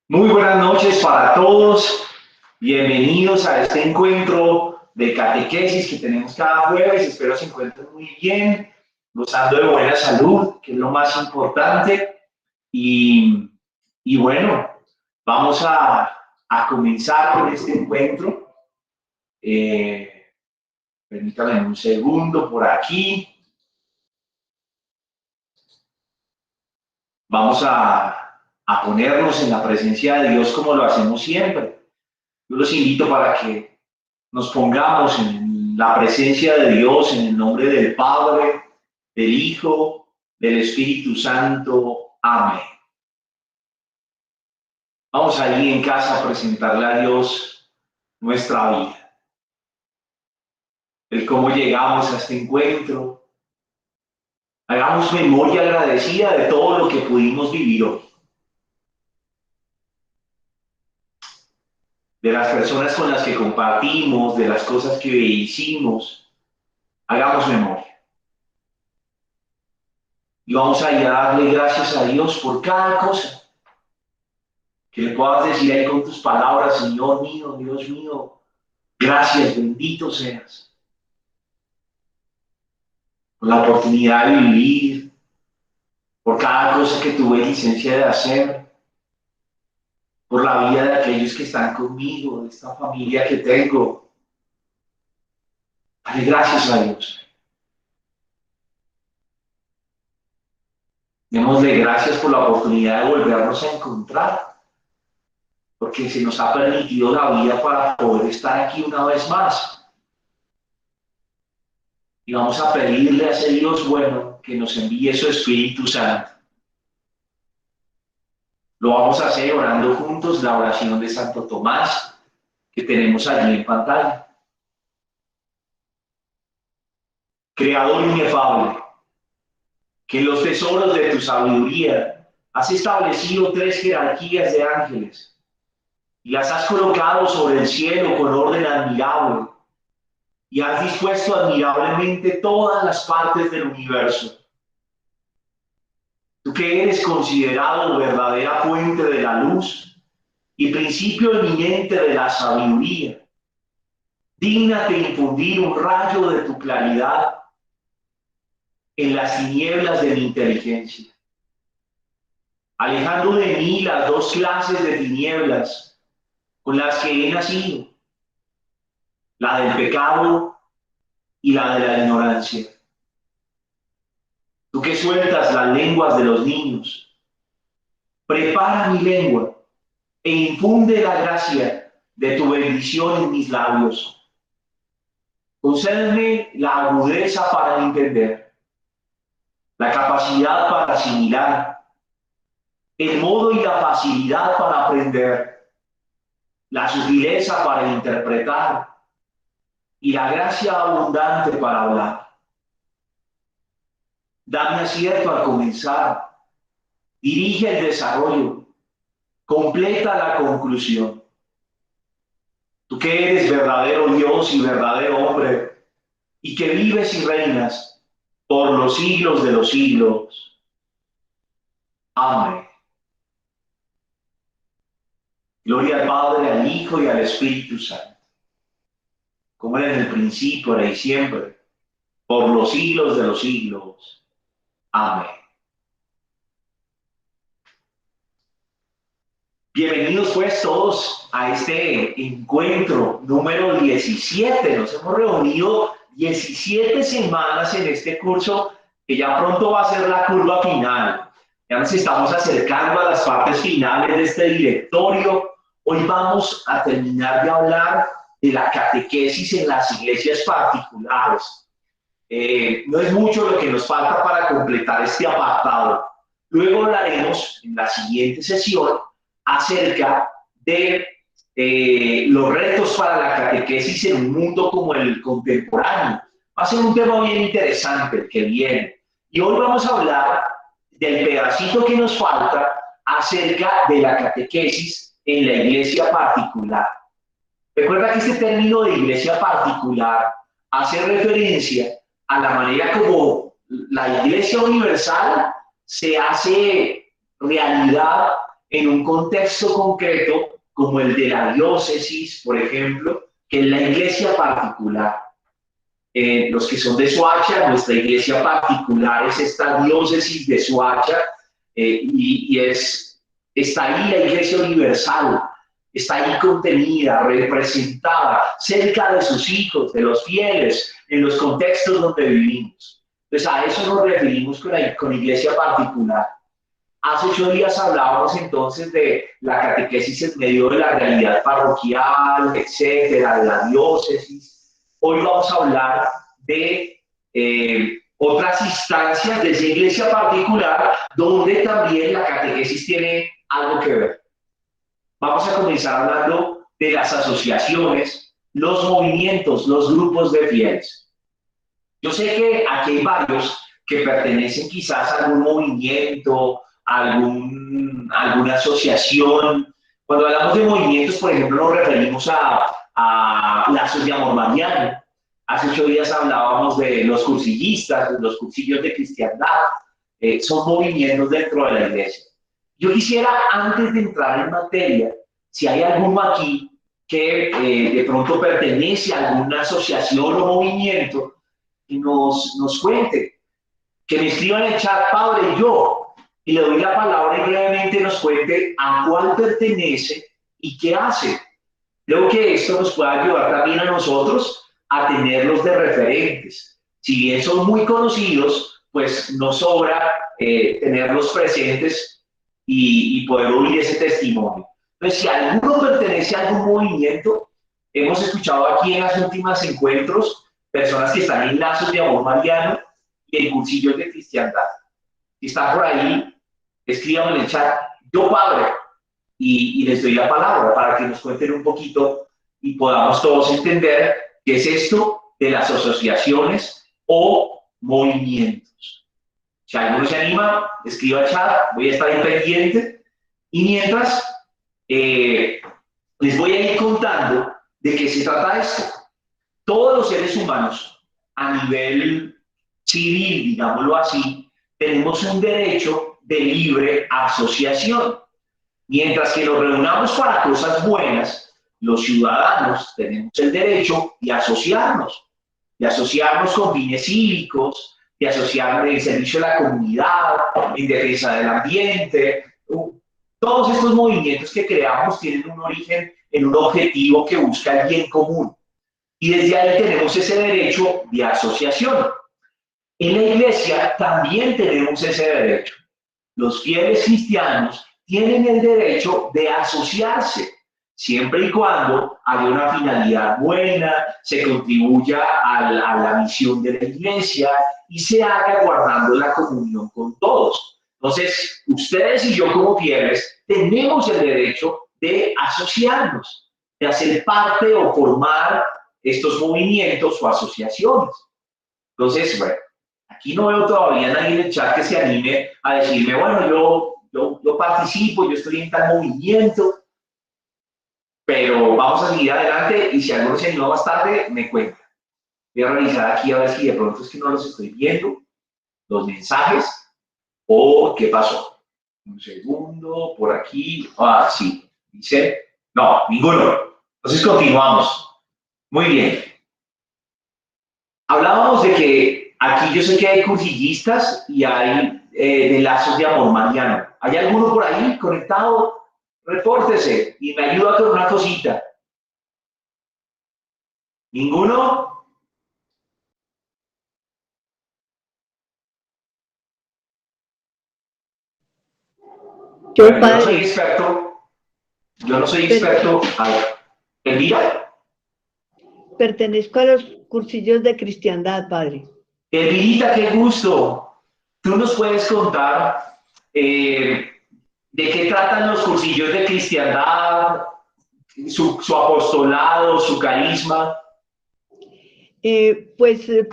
Muy buenas noches para todos. Bienvenidos a este encuentro de catequesis que tenemos cada jueves. Espero se encuentren muy bien, gozando de buena salud, que es lo más importante. Y, y bueno, vamos a comenzar con este encuentro. Permítanme un segundo por aquí. Vamos a ponernos en la presencia de Dios como lo hacemos siempre. Yo los invito para que nos pongamos en la presencia de Dios, en el nombre del Padre, del Hijo, del Espíritu Santo. Amén. Vamos allí en casa a presentarle a Dios nuestra vida, el cómo llegamos a este encuentro. Hagamos memoria agradecida de todo lo que pudimos vivir hoy, de las personas con las que compartimos, de las cosas que hicimos. Hagamos memoria. Y vamos a ir a darle gracias a Dios por cada cosa. Que le puedas decir ahí con tus palabras: Señor mío, Dios mío, gracias, bendito seas por la oportunidad de vivir, por cada cosa que tuve licencia de hacer, por la vida de aquellos que están conmigo, de esta familia que tengo. Dale gracias a Dios. Démosle gracias por la oportunidad de volvernos a encontrar, porque se nos ha permitido la vida para poder estar aquí una vez más. Y vamos a pedirle a ese Dios bueno que nos envíe su Espíritu Santo. Lo vamos a hacer orando juntos la oración de Santo Tomás que tenemos allí en pantalla. Creador inefable, que en los tesoros de tu sabiduría has establecido tres jerarquías de ángeles y las has colocado sobre el cielo con orden admirable y has dispuesto admirablemente todas las partes del universo. Tú que eres considerado verdadera fuente de la luz y principio eminente de la sabiduría, dígnate infundir un rayo de tu claridad en las tinieblas de mi inteligencia, alejando de mí las dos clases de tinieblas con las que he nacido, la del pecado y la de la ignorancia. Tú que sueltas las lenguas de los niños, prepara mi lengua e infunde la gracia de tu bendición en mis labios. Concédeme la agudeza para entender, la capacidad para asimilar, el modo y la facilidad para aprender, la sutileza para interpretar y la gracia abundante para hablar. Dame acierto al comenzar, dirige el desarrollo, completa la conclusión. Tú que eres verdadero Dios y verdadero hombre, y que vives y reinas por los siglos de los siglos. Amén. Gloria al Padre, al Hijo y al Espíritu Santo, como era en el principio, ahora y siempre, por los siglos de los siglos. Amén. Bienvenidos pues todos a este encuentro número 17. Nos hemos reunido 17 semanas en este curso que ya pronto va a ser la curva final. Ya nos estamos acercando a las partes finales de este directorio. Hoy vamos a terminar de hablar de la catequesis en las iglesias particulares. No es mucho lo que nos falta para completar este apartado. Luego hablaremos en la siguiente sesión acerca de los retos para la catequesis en un mundo como el contemporáneo. Va a ser un tema bien interesante el que viene. Y hoy vamos a hablar del pedacito que nos falta acerca de la catequesis en la iglesia particular. Recuerda que este término de iglesia particular hace referencia a la manera como la iglesia universal se hace realidad en un contexto concreto como el de la diócesis, por ejemplo, que es la iglesia particular. Los que son de Soacha, nuestra iglesia particular es esta diócesis de Soacha, está ahí la iglesia universal, está ahí contenida, representada, cerca de sus hijos, de los fieles, en los contextos donde vivimos. Entonces a eso nos referimos con iglesia particular. Hace 8 días hablábamos entonces de la catequesis en medio de la realidad parroquial, etcétera, de la diócesis. Hoy vamos a hablar de otras instancias de esa iglesia particular donde también la catequesis tiene algo que ver. Vamos a comenzar hablando de las asociaciones, los movimientos, los grupos de fieles. Yo sé que aquí hay varios que pertenecen quizás a algún movimiento, alguna asociación. Cuando hablamos de movimientos, por ejemplo, nos referimos a lazos de amor mariano. Hace 8 días hablábamos de los cursillistas, los cursillos de cristiandad. Son movimientos dentro de la iglesia. Yo quisiera, antes de entrar en materia, si hay alguno aquí que de pronto pertenece a alguna asociación o movimiento, que nos cuente, que me escriban en el chat, Padre, yo, y le doy la palabra y brevemente nos cuente a cuál pertenece y qué hace. Creo que esto nos puede ayudar también a nosotros a tenerlos de referentes. Si bien son muy conocidos, pues no sobra tenerlos presentes y poder oír ese testimonio. Entonces, si alguno pertenece a algún movimiento, hemos escuchado aquí en los últimos encuentros personas que están en lazos de amor mariano y en cursillos de cristiandad. Si están por ahí, escriban en el chat, yo Padre, y les doy la palabra para que nos cuenten un poquito y podamos todos entender qué es esto de las asociaciones o movimientos. Si alguno se anima, escriba al chat, voy a estar ahí pendiente. Y mientras, les voy a ir contando de qué se trata esto. Todos los seres humanos, a nivel civil, digámoslo así, tenemos un derecho de libre asociación. Mientras que nos reunamos para cosas buenas, los ciudadanos tenemos el derecho de asociarnos con fines cívicos, de asociarnos en servicio a la comunidad, en defensa del ambiente. Todos estos movimientos que creamos tienen un origen en un objetivo que busca el bien común. Y desde ahí tenemos ese derecho de asociación. En la iglesia también tenemos ese derecho. Los fieles cristianos tienen el derecho de asociarse, siempre y cuando haya una finalidad buena, se contribuya a la misión de la iglesia y se haga guardando la comunión con todos. Entonces, ustedes y yo como fieles tenemos el derecho de asociarnos, de hacer parte o formar estos movimientos o asociaciones. Entonces, bueno, aquí no veo todavía a nadie en el chat que se anime a decirme, bueno, yo participo, yo estoy en tal movimiento, pero vamos a seguir adelante y si alguno se anima más tarde, me cuenta. Voy a revisar aquí a ver si de pronto es que no los estoy viendo, los mensajes, o qué pasó. Un segundo, por aquí, sí, dice, no, ninguno. Entonces continuamos. Muy bien. Hablábamos de que aquí yo sé que hay cursillistas y hay de lazos de amor mariano. ¿Hay alguno por ahí conectado? Repórtese y me ayuda con una cosita. ¿Ninguno? Bueno, yo no soy experto. Yo no soy experto. A ver, Elvira. Pertenezco a los cursillos de cristiandad, Padre. Elvirita, qué gusto. ¿Tú nos puedes contar de qué tratan los cursillos de cristiandad, su apostolado, su carisma?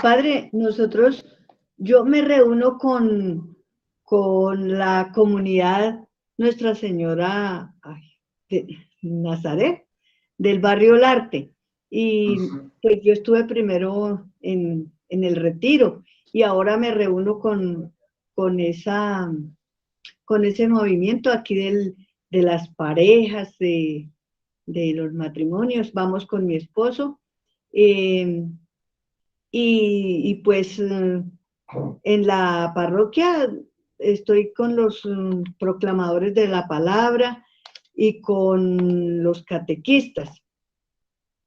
Padre, yo me reúno con la comunidad Nuestra Señora de Nazaret, del barrio Olarte. Y pues yo estuve primero en el retiro y ahora me reúno con ese movimiento aquí de las parejas, de los matrimonios, vamos con mi esposo. Y pues en la parroquia estoy con los proclamadores de la palabra y con los catequistas.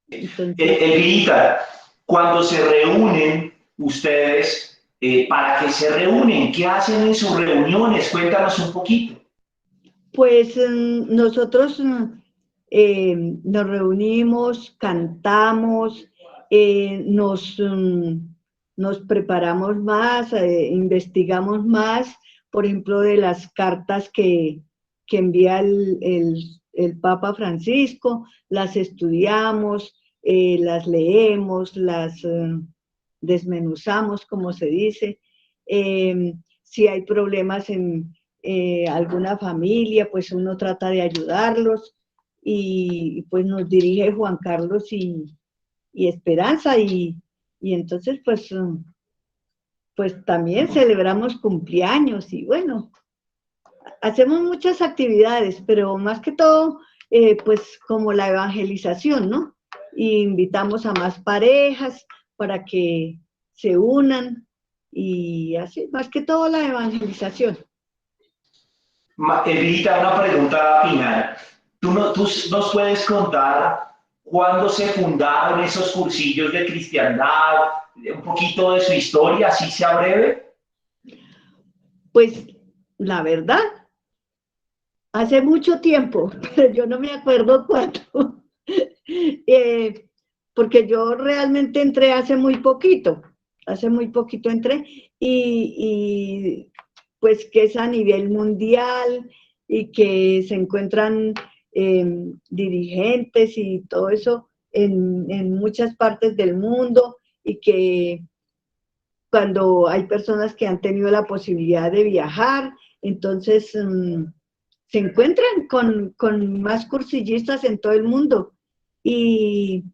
Entonces, Elvita, cuando se reúnen ustedes, ¿para qué se reúnen? ¿Qué hacen en sus reuniones? Cuéntanos un poquito. pues nosotros nos reunimos, cantamos, nos preparamos más, investigamos más, por ejemplo, de las cartas que envía el Papa Francisco, las estudiamos, las leemos, las desmenuzamos, como se dice. Si hay problemas en alguna familia, pues uno trata de ayudarlos y pues nos dirige Juan Carlos y Esperanza y entonces pues también celebramos cumpleaños y bueno, hacemos muchas actividades, pero más que todo pues como la evangelización, ¿no? Y invitamos a más parejas para que se unan y así, más que todo la evangelización. Evita, una pregunta final. ¿Tú nos puedes contar cuándo se fundaron esos cursillos de cristiandad? Un poquito de su historia, así sea breve. Pues la verdad, hace mucho tiempo, pero yo no me acuerdo cuánto. Porque yo realmente entré hace muy poquito entré y pues que es a nivel mundial y que se encuentran dirigentes y todo eso en muchas partes del mundo y que cuando hay personas que han tenido la posibilidad de viajar, entonces se encuentran con más cursillistas en todo el mundo. Y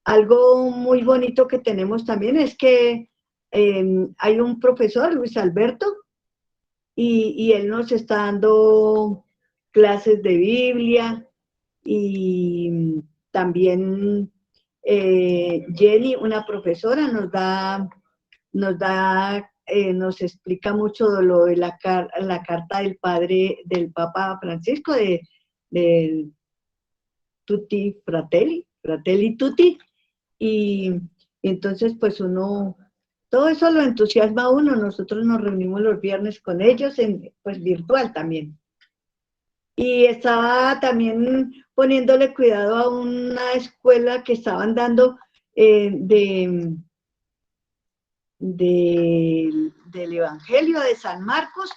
algo muy bonito que tenemos también es que hay un profesor, Luis Alberto, y él nos está dando clases de Biblia y también Jenny, una profesora, nos explica mucho de lo de la carta del Papa Francisco, del Tutti Fratelli, Fratelli Tutti, y entonces pues todo eso lo entusiasma a uno. Nosotros nos reunimos los viernes con ellos, pues virtual también. Y estaba también poniéndole cuidado a una escuela que estaban dando del Evangelio de San Marcos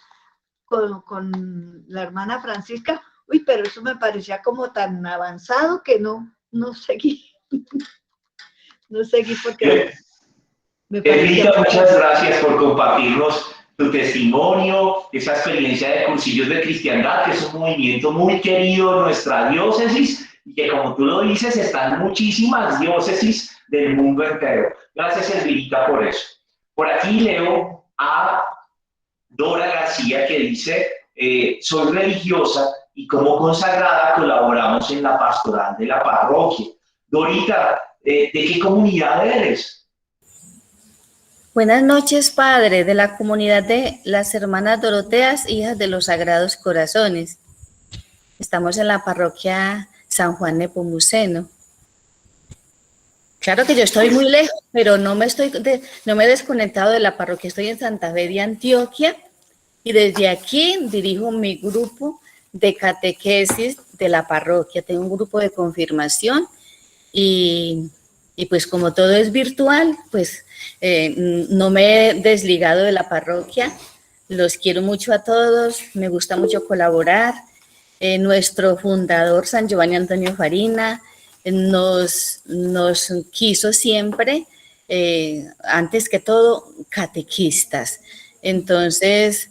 con la hermana Francisca. Uy, pero eso me parecía como tan avanzado que no seguí. No seguí porque me parecía Evita, muy muchas avanzado. gracias por compartirnos tu testimonio, esa experiencia de cursillos de cristiandad, que es un movimiento muy querido en nuestra diócesis y que, como tú lo dices, está en muchísimas diócesis del mundo entero. Gracias, Elvita, por eso. Por aquí leo a Dora García, que dice, soy religiosa y como consagrada colaboramos en la pastoral de la parroquia. Dorita, ¿de qué comunidad eres? Buenas noches, Padre, de la comunidad de las Hermanas Doroteas, hijas de los Sagrados Corazones. Estamos en la parroquia San Juan Nepomuceno. Claro que yo estoy muy lejos, pero no me he desconectado de la parroquia. Estoy en Santa Fe de Antioquia y desde aquí dirijo mi grupo de catequesis de la parroquia. Tengo un grupo de confirmación y pues como todo es virtual, pues no me he desligado de la parroquia. Los quiero mucho a todos, me gusta mucho colaborar. Nuestro fundador, San Giovanni Antonio Farina, nos quiso siempre, antes que todo, catequistas. Entonces,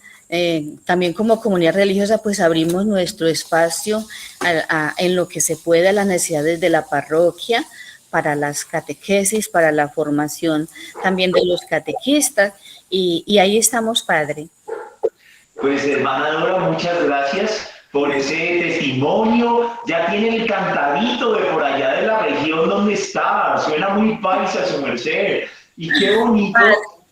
también como comunidad religiosa, pues abrimos nuestro espacio en lo que se pueda a las necesidades de la parroquia, para las catequesis, para la formación también de los catequistas, y ahí estamos, Padre. Pues hermana Dora, muchas gracias por ese testimonio. Ya tiene el cantadito de por allá de la región donde está. Suena muy paisa su merced. Y qué bonito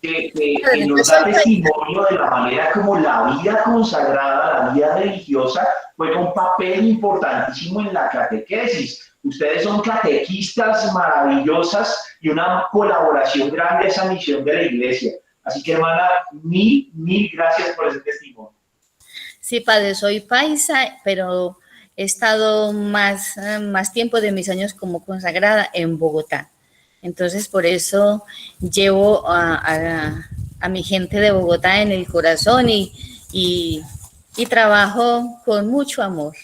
que Padre, yo nos da soy testimonio de la manera como la vida consagrada, la vida religiosa, juega un papel importantísimo en la catequesis. Ustedes son catequistas maravillosas y una colaboración grande a esa misión de la iglesia. Así que, hermana, mil gracias por ese testimonio. Sí, padre, soy paisa, pero he estado más tiempo de mis años como consagrada en Bogotá. Entonces, por eso llevo a mi gente de Bogotá en el corazón y trabajo con mucho amor.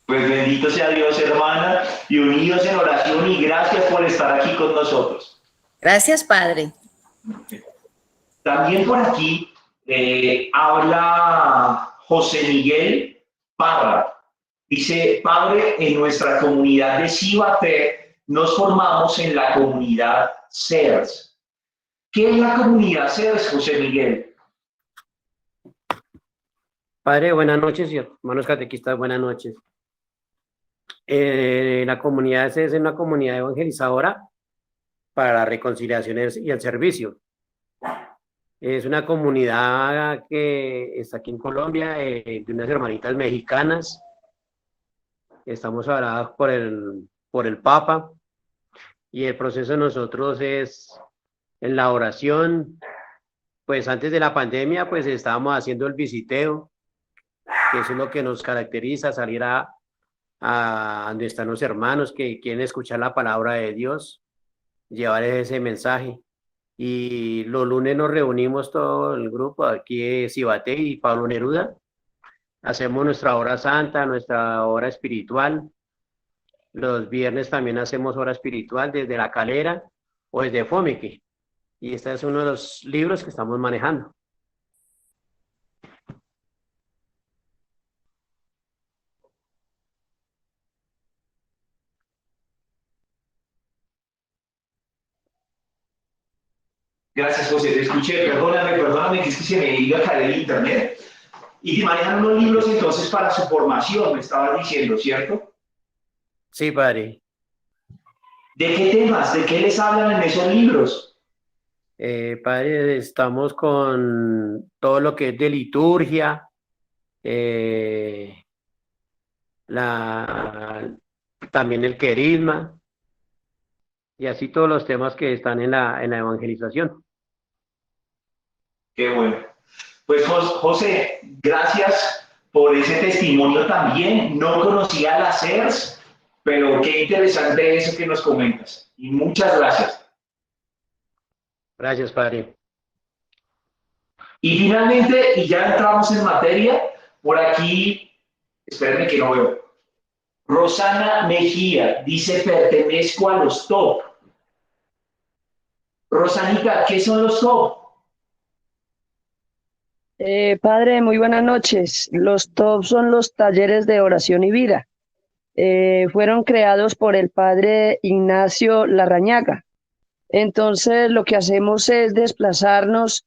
Pues bendito sea Dios, hermana, y unidos en oración, y gracias por estar aquí con nosotros. Gracias, padre. También por aquí habla José Miguel Parra. Dice, padre, en nuestra comunidad de Cibaté nos formamos en la comunidad CERS. ¿Qué es la comunidad CERS, José Miguel? Padre, buenas noches y hermanos catequistas, buenas noches. La comunidad es una comunidad evangelizadora para la reconciliación y el servicio. Es una comunidad que está aquí en Colombia, de unas hermanitas mexicanas. Estamos habladas por el Papa, y el proceso de nosotros es en la oración. Pues antes de la pandemia, pues estábamos haciendo el visiteo, que eso es lo que nos caracteriza, salir a donde están los hermanos que quieren escuchar la palabra de Dios, llevarles ese mensaje. Y los lunes nos reunimos todo el grupo aquí de Cibaté y Pablo Neruda, hacemos nuestra hora santa, nuestra hora espiritual. Los viernes también hacemos hora espiritual desde La Calera o desde Fomeque, y este es uno de los libros que estamos manejando. Gracias, José. Te escuché. Perdóname, que es que se me iba a caer el internet. Y te manejan unos libros entonces para su formación, me estabas diciendo, ¿cierto? Sí, padre. ¿De qué temas? ¿De qué les hablan en esos libros? Padre, estamos con todo lo que es de liturgia, también el querisma, y así todos los temas que están en la evangelización. Qué bueno. Pues José, gracias por ese testimonio también. No conocía las CERS, pero qué interesante eso que nos comentas. Y muchas gracias. Gracias, padre. Y finalmente, y ya entramos en materia, por aquí, espérenme que no veo. Rosana Mejía dice, pertenezco a los top. Rosanita, ¿qué son los top? Padre, muy buenas noches. Los TOP son los talleres de oración y vida. Fueron creados por el padre Ignacio Larrañaga. Entonces, lo que hacemos es desplazarnos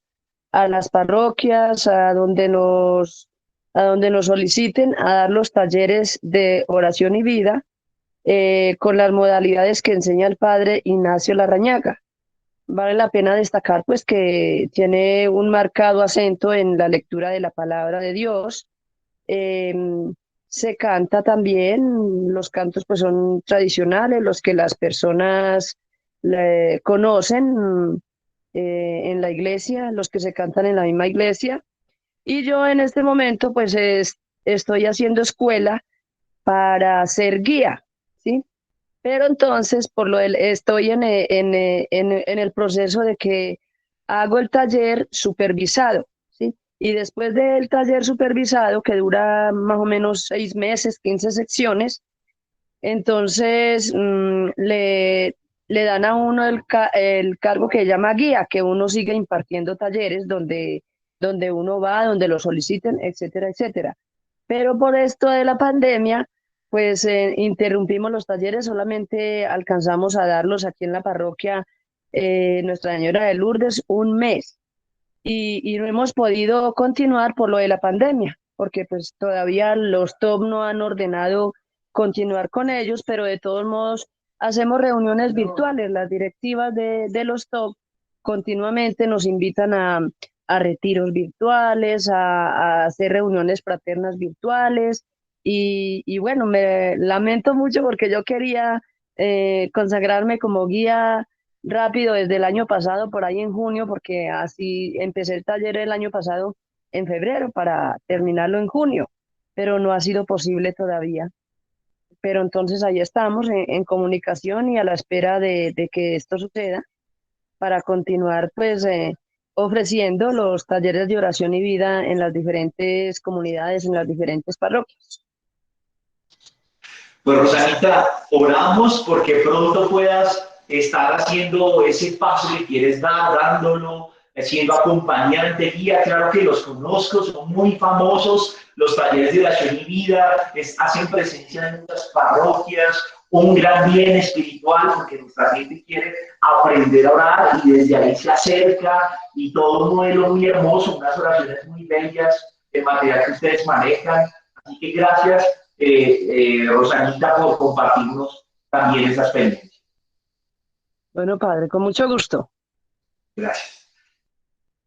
a las parroquias, a donde nos soliciten, a dar los talleres de oración y vida, con las modalidades que enseña el padre Ignacio Larrañaga. Vale la pena destacar pues que tiene un marcado acento en la lectura de la palabra de Dios. Se canta también, los cantos pues son tradicionales, los que las personas conocen en la iglesia, los que se cantan en la misma iglesia. Y yo en este momento pues estoy haciendo escuela para ser guía, ¿sí? Pero entonces, estoy en el proceso de que hago el taller supervisado, ¿sí? Y después del taller supervisado, que dura más o menos 6 meses, 15 secciones, entonces le dan a uno el cargo que llama guía, que uno sigue impartiendo talleres donde uno va, donde lo soliciten, etcétera, etcétera. Pero por esto de la pandemia, pues interrumpimos los talleres, solamente alcanzamos a darlos aquí en la parroquia Nuestra Señora de Lourdes un mes, y no hemos podido continuar por lo de la pandemia. porque pues todavía los top no han ordenado continuar con ellos, pero de todos modos hacemos reuniones virtuales. Las directivas de los top continuamente nos invitan a retiros virtuales, a hacer reuniones fraternas virtuales. Y bueno, me lamento mucho porque yo quería consagrarme como guía rápido desde el año pasado, por ahí en junio, porque así empecé el taller el año pasado en febrero para terminarlo en junio, pero no ha sido posible todavía. Pero entonces ahí estamos en comunicación y a la espera de que esto suceda para continuar pues ofreciendo los talleres de oración y vida en las diferentes comunidades, en las diferentes parroquias. Pues Rosanita, oramos porque pronto puedas estar haciendo ese paso que quieres dar, dándolo, siendo acompañante, guía. Claro que los conozco, son muy famosos, los talleres de oración y vida, hacen presencia en muchas parroquias, un gran bien espiritual, porque nuestra gente quiere aprender a orar y desde ahí se acerca, y todo un modelo muy hermoso, unas oraciones muy bellas, el material que ustedes manejan. Así que gracias, Rosanita, por compartirnos también esa experiencia. Bueno, padre, con mucho gusto. Gracias.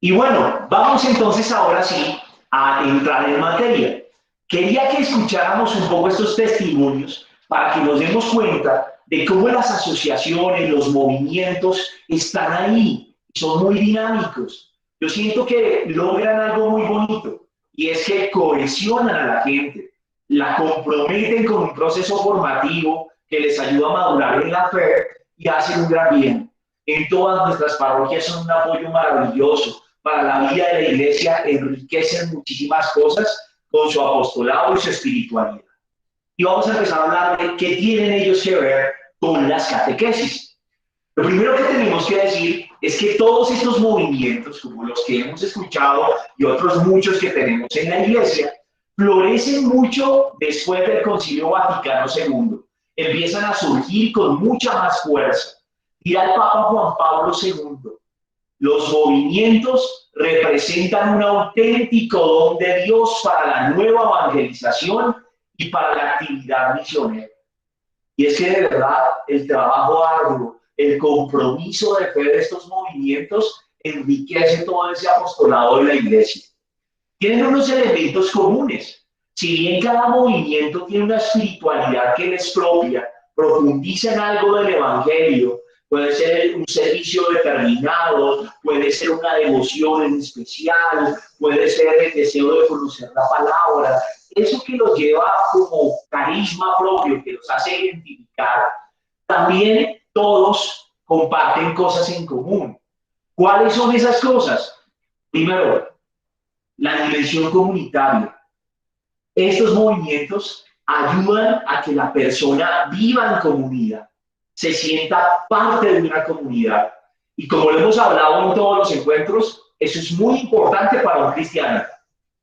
Y bueno, vamos entonces ahora sí a entrar en materia. Quería que escucháramos un poco estos testimonios para que nos demos cuenta de cómo las asociaciones, los movimientos están ahí, son muy dinámicos. Yo siento que logran algo muy bonito y es que cohesionan a la gente, la comprometen con un proceso formativo que les ayuda a madurar en la fe y hacen un gran bien. En todas nuestras parroquias son un apoyo maravilloso para la vida de la iglesia, enriquecen muchísimas cosas con su apostolado y su espiritualidad. Y vamos a empezar a hablar de qué tienen ellos que ver con las catequesis. Lo primero que tenemos que decir es que todos estos movimientos, como los que hemos escuchado y otros muchos que tenemos en la iglesia, florecen mucho después del Concilio Vaticano II. Empiezan a surgir con mucha más fuerza. Dirá el Papa Juan Pablo II, los movimientos representan un auténtico don de Dios para la nueva evangelización y para la actividad misionera. Y es que de verdad el trabajo arduo, el compromiso de fe de estos movimientos enriquece todo ese apostolado de la iglesia. Tienen unos elementos comunes. Si bien cada movimiento tiene una espiritualidad que les propia, profundiza en algo del evangelio, puede ser un servicio determinado, puede ser una devoción en especial, puede ser el deseo de conocer la palabra. Eso que los lleva como carisma propio, que los hace identificar, también todos comparten cosas en común. ¿Cuáles son esas cosas? Primero, la dimensión comunitaria. Estos movimientos ayudan a que la persona viva en comunidad, se sienta parte de una comunidad. Y como lo hemos hablado en todos los encuentros, eso es muy importante para un cristiano,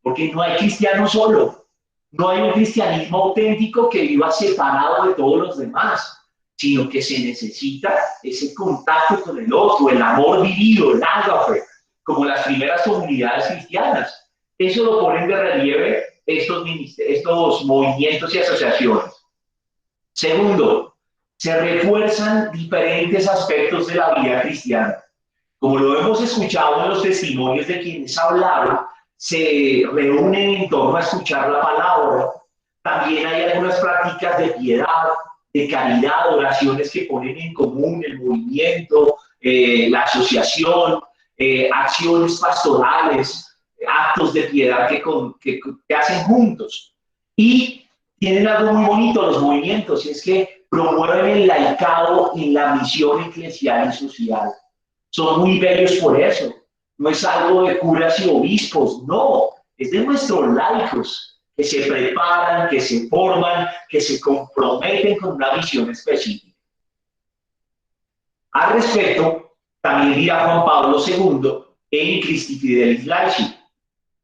porque no hay cristiano solo, no hay un cristianismo auténtico que viva separado de todos los demás, sino que se necesita ese contacto con el otro, el amor vivido, el ágape, como las primeras comunidades cristianas. Eso lo ponen de relieve estos movimientos y asociaciones. Segundo, se refuerzan diferentes aspectos de la vida cristiana. Como lo hemos escuchado en los testimonios de quienes hablaron, se reúnen en torno a escuchar la palabra. También hay algunas prácticas de piedad, de caridad, oraciones que ponen en común el movimiento, la asociación, acciones pastorales, actos de piedad que hacen juntos. Y tienen algo muy bonito los movimientos, y es que promueven el laicado en la misión eclesial y social. Son muy bellos por eso. No es algo de curas y obispos, no, es de nuestros laicos que se preparan, que se forman, que se comprometen con una misión específica. Al respecto, también dirá Juan Pablo II en Christi Fidelis Laici: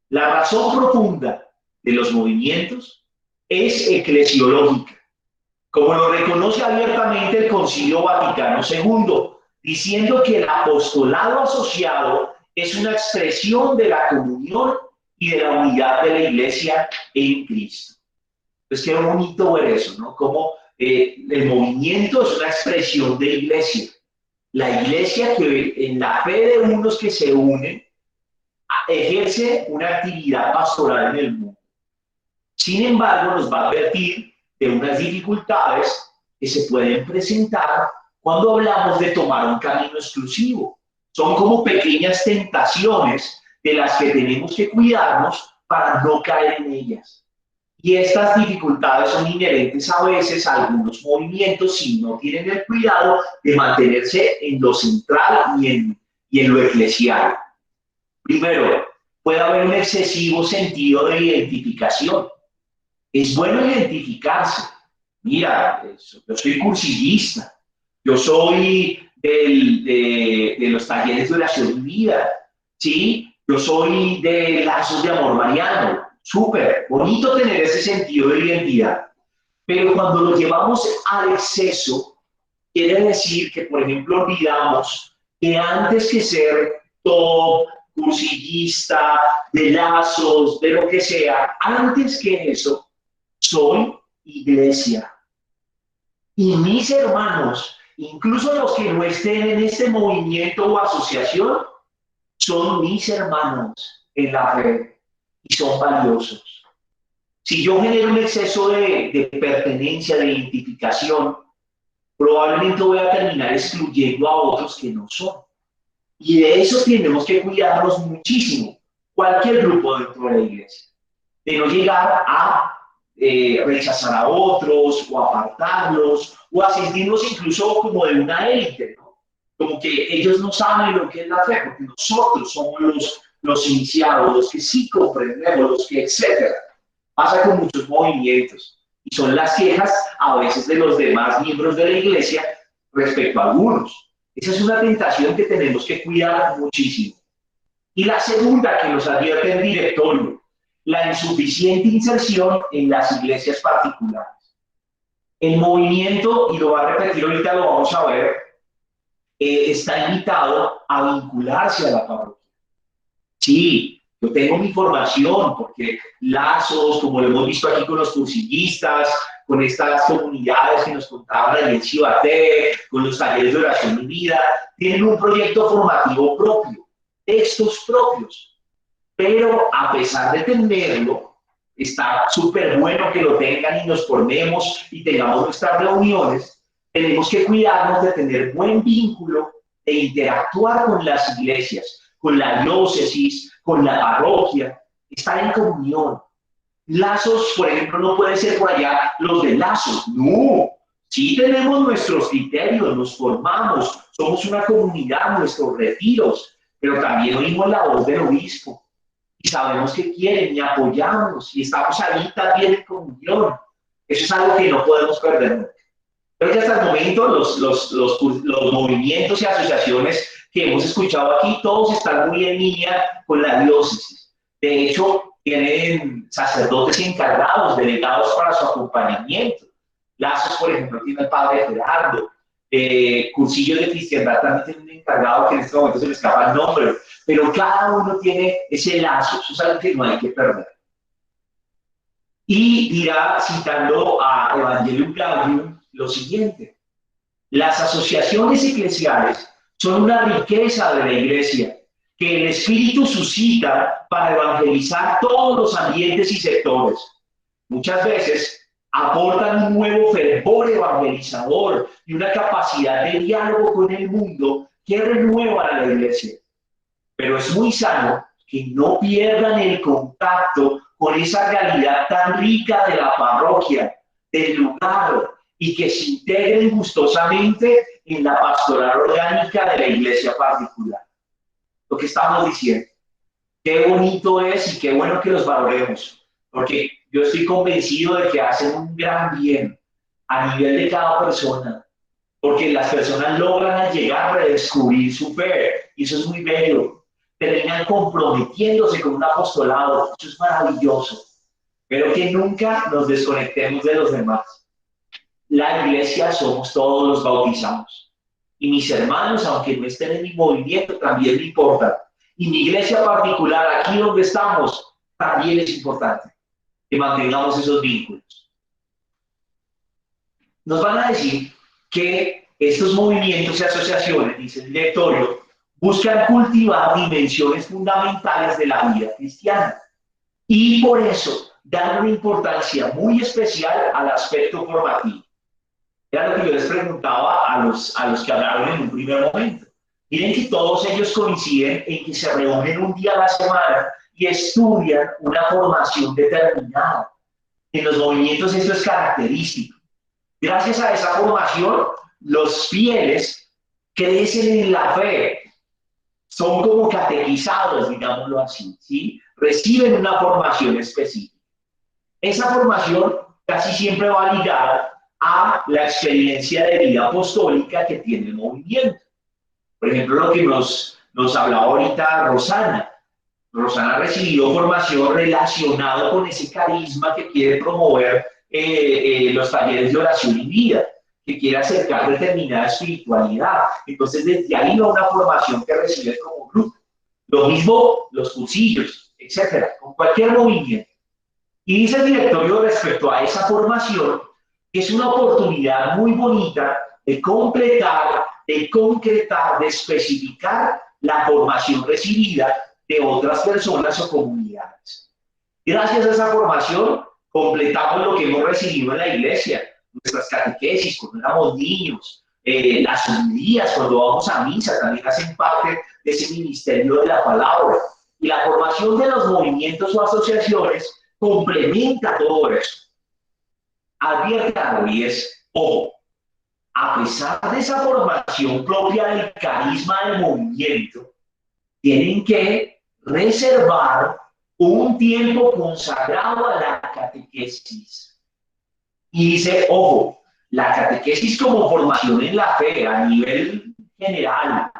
la razón profunda de los movimientos es eclesiológica, como lo reconoce abiertamente el Concilio Vaticano II, diciendo que el apostolado asociado es una expresión de la comunión y de la unidad de la iglesia en Cristo. Entonces, qué bonito ver eso, ¿no? Como el movimiento es una expresión de iglesia. La iglesia que en la fe de unos que se unen ejerce una actividad pastoral en el mundo. Sin embargo, nos va a advertir de unas dificultades que se pueden presentar cuando hablamos de tomar un camino exclusivo. Son como pequeñas tentaciones de las que tenemos que cuidarnos para no caer en ellas. Y estas dificultades son inherentes a veces a algunos movimientos si no tienen el cuidado de mantenerse en lo central y en lo eclesial. Primero, puede haber un excesivo sentido de identificación. Es bueno identificarse. Mira, yo soy cursillista, yo soy de los talleres de oración y vida, ¿sí? Yo soy de Lazos de Amor Mariano. Súper, bonito tener ese sentido de identidad. Pero cuando lo llevamos al exceso, quiere decir que, por ejemplo, olvidamos que antes que ser top, cursillista, de Lazos, de lo que sea, antes que eso, soy iglesia. Y mis hermanos, incluso los que no estén en este movimiento o asociación, son mis hermanos en la fe y son valiosos. Si yo genero un exceso de pertenencia, de identificación, probablemente voy a terminar excluyendo a otros que no son. Y de eso tenemos que cuidarnos muchísimo, cualquier grupo dentro de la iglesia, de no llegar a rechazar a otros o apartarlos o a sentirnos incluso como de una élite, ¿no? Como que ellos no saben lo que es la fe, porque nosotros somos los iniciados, los que sí comprendemos, los que etcétera. Pasa con muchos movimientos y son las quejas a veces de los demás miembros de la iglesia respecto a algunos. Esa es una tentación que tenemos que cuidar muchísimo. Y la segunda que nos advierte el directorio, la insuficiente inserción en las iglesias particulares. El movimiento, y lo va a repetir ahorita, lo vamos a ver, está invitado a vincularse a la parroquia. Sí, yo tengo mi formación, porque Lazos, como lo hemos visto aquí con los cursillistas, con estas comunidades que nos contaban allí en Cibaté, con los talleres de oración y vida, tienen un proyecto formativo propio, textos propios. Pero a pesar de tenerlo, está súper bueno que lo tengan y nos formemos y tengamos nuestras reuniones. Tenemos que cuidarnos de tener buen vínculo e interactuar con las iglesias, con la diócesis, con la parroquia, estar en comunión. Lazos, por ejemplo, no puede ser por allá los de Lazos, no. Sí tenemos nuestros criterios, nos formamos, somos una comunidad, nuestros retiros, pero también oímos la voz del obispo y sabemos que quieren y apoyamos y estamos ahí también en comunión. Eso es algo que no podemos perder nunca. Creo que hasta el momento los movimientos y asociaciones que hemos escuchado aquí, todos están muy en línea con la diócesis. De hecho, tienen sacerdotes encargados, delegados para su acompañamiento. Lazos, por ejemplo, tiene el padre Gerardo. Cursillos de cristiandad también tienen un encargado que en este momento se me escapa el nombre. Pero cada uno tiene ese lazo, eso es algo que no hay que perder. Y dirá, citando a Evangelium Gaudium, lo siguiente: las asociaciones eclesiales son una riqueza de la iglesia que el Espíritu suscita para evangelizar todos los ambientes y sectores. Muchas veces aportan un nuevo fervor evangelizador y una capacidad de diálogo con el mundo que renuevan a la iglesia. Pero es muy sano que no pierdan el contacto con esa realidad tan rica de la parroquia, del lugar, y que se integren gustosamente en la pastoral orgánica de la iglesia particular. Lo que estamos diciendo. Qué bonito es y qué bueno que los valoremos, porque yo estoy convencido de que hacen un gran bien a nivel de cada persona, porque las personas logran llegar a redescubrir su fe, y eso es muy bello. Terminan comprometiéndose con un apostolado, eso es maravilloso, pero que nunca nos desconectemos de los demás. La iglesia somos todos los bautizados, y mis hermanos, aunque no estén en mi movimiento, también me importan. Y mi iglesia particular, aquí donde estamos, también es importante que mantengamos esos vínculos. Nos van a decir que estos movimientos y asociaciones, dice el directorio, buscan cultivar dimensiones fundamentales de la vida cristiana y por eso dan una importancia muy especial al aspecto formativo. Era lo que yo les preguntaba a los que hablaron en un primer momento. Miren que todos ellos coinciden en que se reúnen un día a la semana y estudian una formación determinada. En los movimientos esto es característico. Gracias a esa formación, los fieles crecen en la fe, son como catequizados, digámoslo así, ¿sí? Reciben una formación específica. Esa formación casi siempre va ligada a la experiencia de vida apostólica que tiene el movimiento. Por ejemplo, lo que nos hablaba ahorita Rosana. Rosana recibió formación relacionada con ese carisma que quiere promover los talleres de oración y vida, que quiere acercar determinada espiritualidad. Entonces, desde ahí va una formación que recibe como grupo. Lo mismo los cursillos, etcétera, con cualquier movimiento. Y dice el directorio respecto a esa formación, que es una oportunidad muy bonita de completar, de concretar, de especificar la formación recibida de otras personas o comunidades. Gracias a esa formación, completamos lo que hemos recibido en la iglesia, nuestras catequesis cuando éramos niños, las homilías cuando vamos a misa, también hacen parte de ese ministerio de la palabra. Y la formación de los movimientos o asociaciones complementa todo eso. Advierta, y es, ojo, a pesar de esa formación propia del carisma del movimiento, tienen que reservar un tiempo consagrado a la catequesis. Y dice, ojo, la catequesis como formación en la fe a nivel general,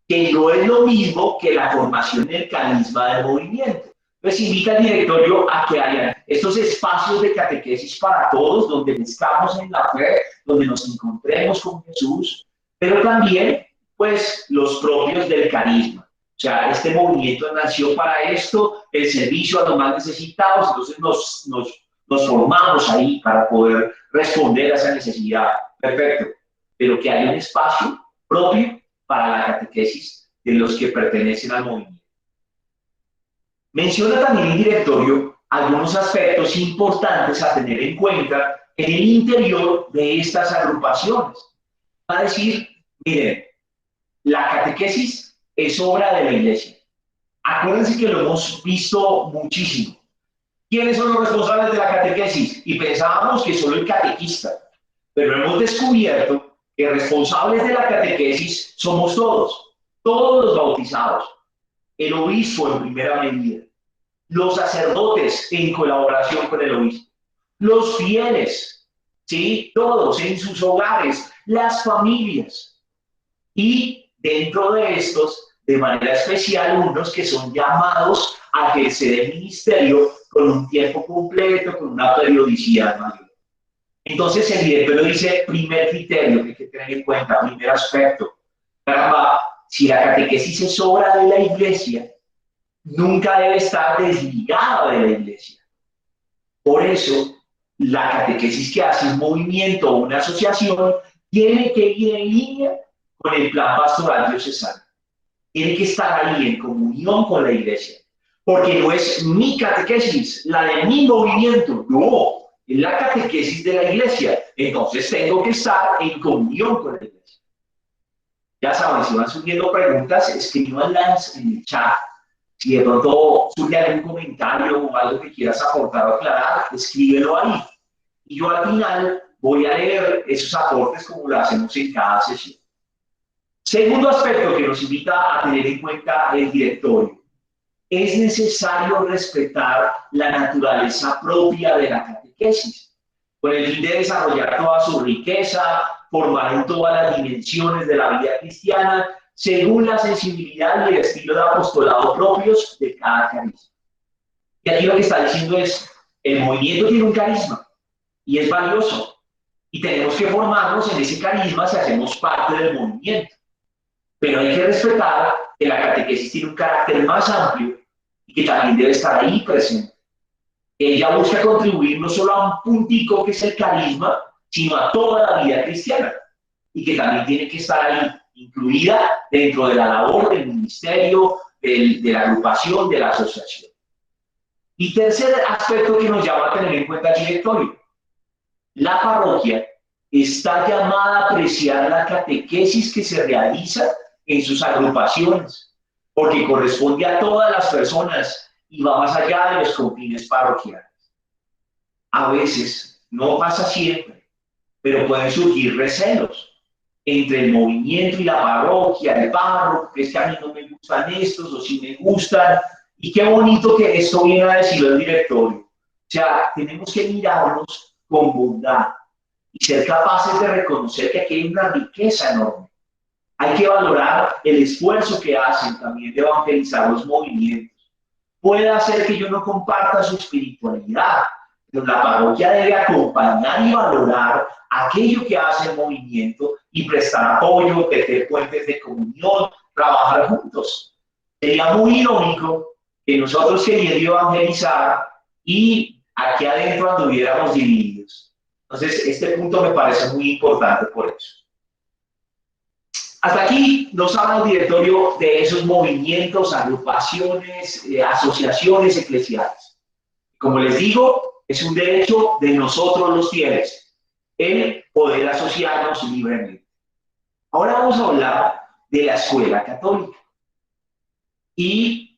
que no es lo mismo que la formación en el carisma del movimiento. Entonces invita al directorio a que haya estos espacios de catequesis para todos, donde crezcamos en la fe, donde nos encontremos con Jesús, pero también, pues, los propios del carisma. O sea, este movimiento nació para esto, el servicio a los más necesitados, entonces nos formamos ahí para poder responder a esa necesidad. Perfecto. Pero que haya un espacio propio para la catequesis de los que pertenecen al movimiento. Menciona también el directorio algunos aspectos importantes a tener en cuenta en el interior de estas agrupaciones. Va a decir, miren, la catequesis es obra de la iglesia. Acuérdense que lo hemos visto muchísimo. ¿Quiénes son los responsables de la catequesis? Y pensábamos que solo el catequista, pero hemos descubierto que responsables de la catequesis somos todos los bautizados, el obispo en primera medida, los sacerdotes en colaboración con el obispo, los fieles, ¿sí? Todos en sus hogares, las familias, y dentro de estos, de manera especial, unos que son llamados a ejercer el ministerio con un tiempo completo, con una periodicidad mayor. Entonces el directorio dice, primer criterio que hay que tener en cuenta, primer aspecto. Caramba, si la catequesis es obra de la iglesia, nunca debe estar desligada de la iglesia. Por eso, la catequesis que hace un movimiento o una asociación tiene que ir en línea con el plan pastoral diocesano. Tiene que estar ahí en comunión con la iglesia. Porque no es mi catequesis, la de mi movimiento, no. Es la catequesis de la iglesia. Entonces tengo que estar en comunión con la iglesia. Ya saben, si van surgiendo preguntas, escríbanlas en el chat. Si de pronto surge algún comentario o algo que quieras aportar o aclarar, escríbelo ahí. Y yo al final voy a leer esos aportes como lo hacemos en cada sesión. Segundo aspecto que nos invita a tener en cuenta el directorio. Es necesario respetar la naturaleza propia de la catequesis, con el fin de desarrollar toda su riqueza, formar en todas las dimensiones de la vida cristiana, según la sensibilidad y el estilo de apostolado propios de cada carisma. Y aquí lo que está diciendo es, el movimiento tiene un carisma y es valioso, y tenemos que formarnos en ese carisma si hacemos parte del movimiento. Pero hay que respetar que la catequesis tiene un carácter más amplio y que también debe estar ahí presente. Ella busca contribuir no solo a un puntico que es el carisma, sino a toda la vida cristiana, y que también tiene que estar ahí, incluida dentro de la labor del ministerio, de la agrupación, de la asociación. Y tercer aspecto que nos llama a tener en cuenta el directorio. La parroquia está llamada a apreciar la catequesis que se realiza en sus agrupaciones, porque corresponde a todas las personas y va más allá de los confines parroquiales. A veces, no pasa siempre, pero pueden surgir recelos entre el movimiento y la parroquia, el párroco, que es que a mí no me gustan estos o sí me gustan, y qué bonito que esto viene a decirlo el directorio. O sea, tenemos que mirarnos con bondad y ser capaces de reconocer que aquí hay una riqueza enorme. Hay que valorar el esfuerzo que hacen también de evangelizar los movimientos. Puede ser que yo no comparta su espiritualidad, pero la parroquia debe acompañar y valorar aquello que hace el movimiento y prestar apoyo, tejer puentes de comunión, trabajar juntos. Sería muy irónico que nosotros queriendo evangelizar y aquí adentro anduviéramos divididos. Entonces, este punto me parece muy importante por eso. Hasta aquí nos habla el directorio de esos movimientos, agrupaciones, asociaciones eclesiales. Como les digo, es un derecho de nosotros los fieles el poder asociarnos libremente. Ahora vamos a hablar de la escuela católica. Y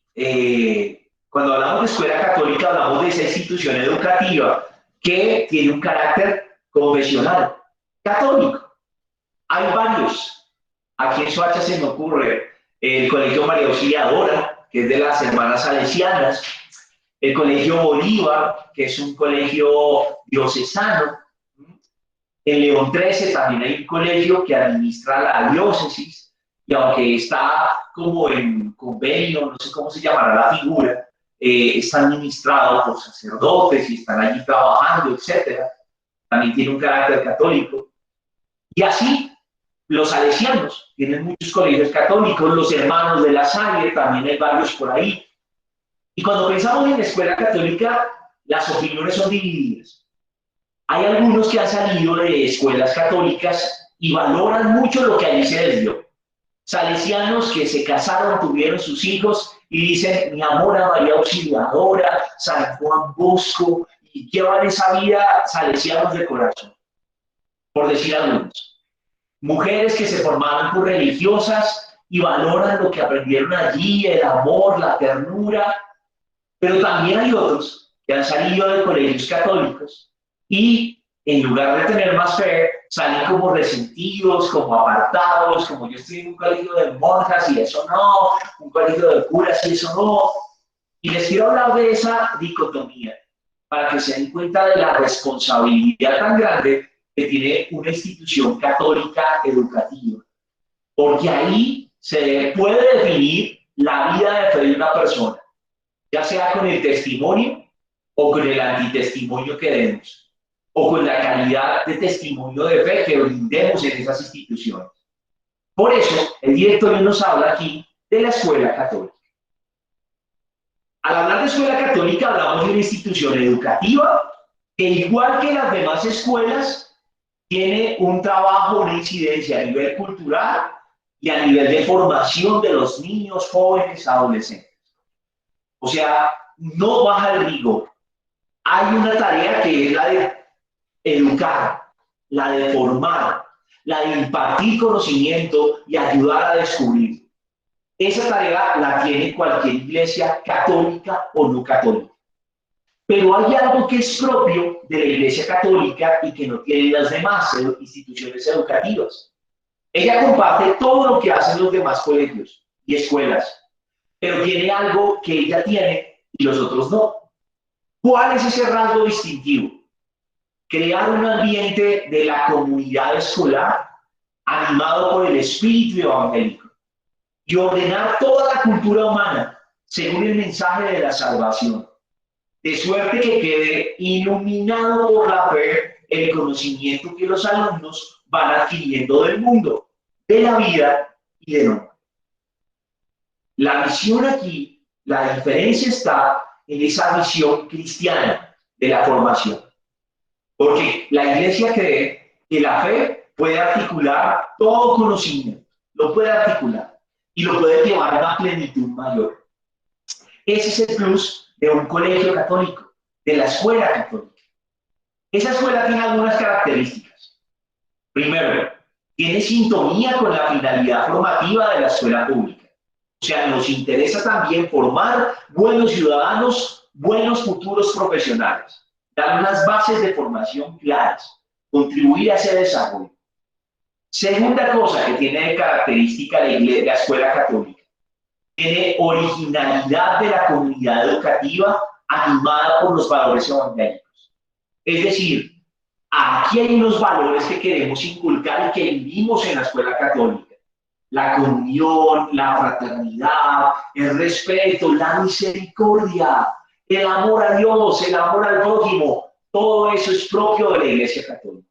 cuando hablamos de escuela católica, hablamos de esa institución educativa que tiene un carácter confesional, católico. Hay varios. Aquí en Soacha se me ocurre el Colegio María Auxiliadora, que es de las Hermanas Salesianas, el Colegio Bolívar, que es un colegio diocesano. En León 13 también hay un colegio que administra la diócesis, y aunque está como en convenio, no sé cómo se llamará la figura, está administrado por sacerdotes y están allí trabajando, etc. También tiene un carácter católico. Y así, los salesianos tienen muchos colegios católicos, los hermanos de la Salle, también hay varios por ahí. Y cuando pensamos en la escuela católica, las opiniones son divididas. Hay algunos que han salido de escuelas católicas y valoran mucho lo que allí se les dio. Salesianos que se casaron, tuvieron sus hijos y dicen, mi amor a María Auxiliadora, San Juan Bosco, y llevan esa vida salesianos de corazón, por decir algunos. Mujeres que se formaron por religiosas y valoran lo que aprendieron allí, el amor, la ternura, pero también hay otros que han salido de colegios católicos y en lugar de tener más fe, salen como resentidos, como apartados, como yo estoy en un colegio de monjas y eso no, un colegio de curas y eso no. Y les quiero hablar de esa dicotomía para que se den cuenta de la responsabilidad tan grande que tiene una institución católica educativa, porque ahí se puede definir la vida de fe de una persona, ya sea con el testimonio o con el antitestimonio que demos, o con la calidad de testimonio de fe que brindemos en esas instituciones. Por eso, el directorio nos habla aquí de la escuela católica. Al hablar de escuela católica, hablamos de una institución educativa que, igual que las demás escuelas, tiene un trabajo, una incidencia a nivel cultural y a nivel de formación de los niños, jóvenes, adolescentes. O sea, no baja el rigor. Hay una tarea que es la de educar, la de formar, la de impartir conocimiento y ayudar a descubrir. Esa tarea la tiene cualquier iglesia católica o no católica. Pero hay algo que es propio de la Iglesia Católica y que no tienen las demás instituciones educativas. Ella comparte todo lo que hacen los demás colegios y escuelas, pero tiene algo que ella tiene y los otros no. ¿Cuál es ese rasgo distintivo? Crear un ambiente de la comunidad escolar animado por el espíritu evangélico y ordenar toda la cultura humana según el mensaje de la salvación, de suerte que quede iluminado por la fe el conocimiento que los alumnos van adquiriendo del mundo, de la vida y del hombre. La misión aquí La diferencia está en esa visión cristiana de la formación. Porque la iglesia cree que la fe puede articular todo conocimiento, lo puede articular y lo puede llevar a una plenitud mayor. Ese es el plus de un colegio católico, de la escuela católica. Esa escuela tiene algunas características. Primero, tiene sintonía con la finalidad formativa de la escuela pública. O sea, nos interesa también formar buenos ciudadanos, buenos futuros profesionales, dar unas bases de formación claras, contribuir a ese desarrollo. Segunda cosa que tiene de característica la escuela católica, tiene originalidad de la comunidad educativa animada por los valores evangélicos. Es decir, aquí hay unos valores que queremos inculcar y que vivimos en la escuela católica. La comunión, la fraternidad, el respeto, la misericordia, el amor a Dios, el amor al prójimo, todo eso es propio de la Iglesia Católica.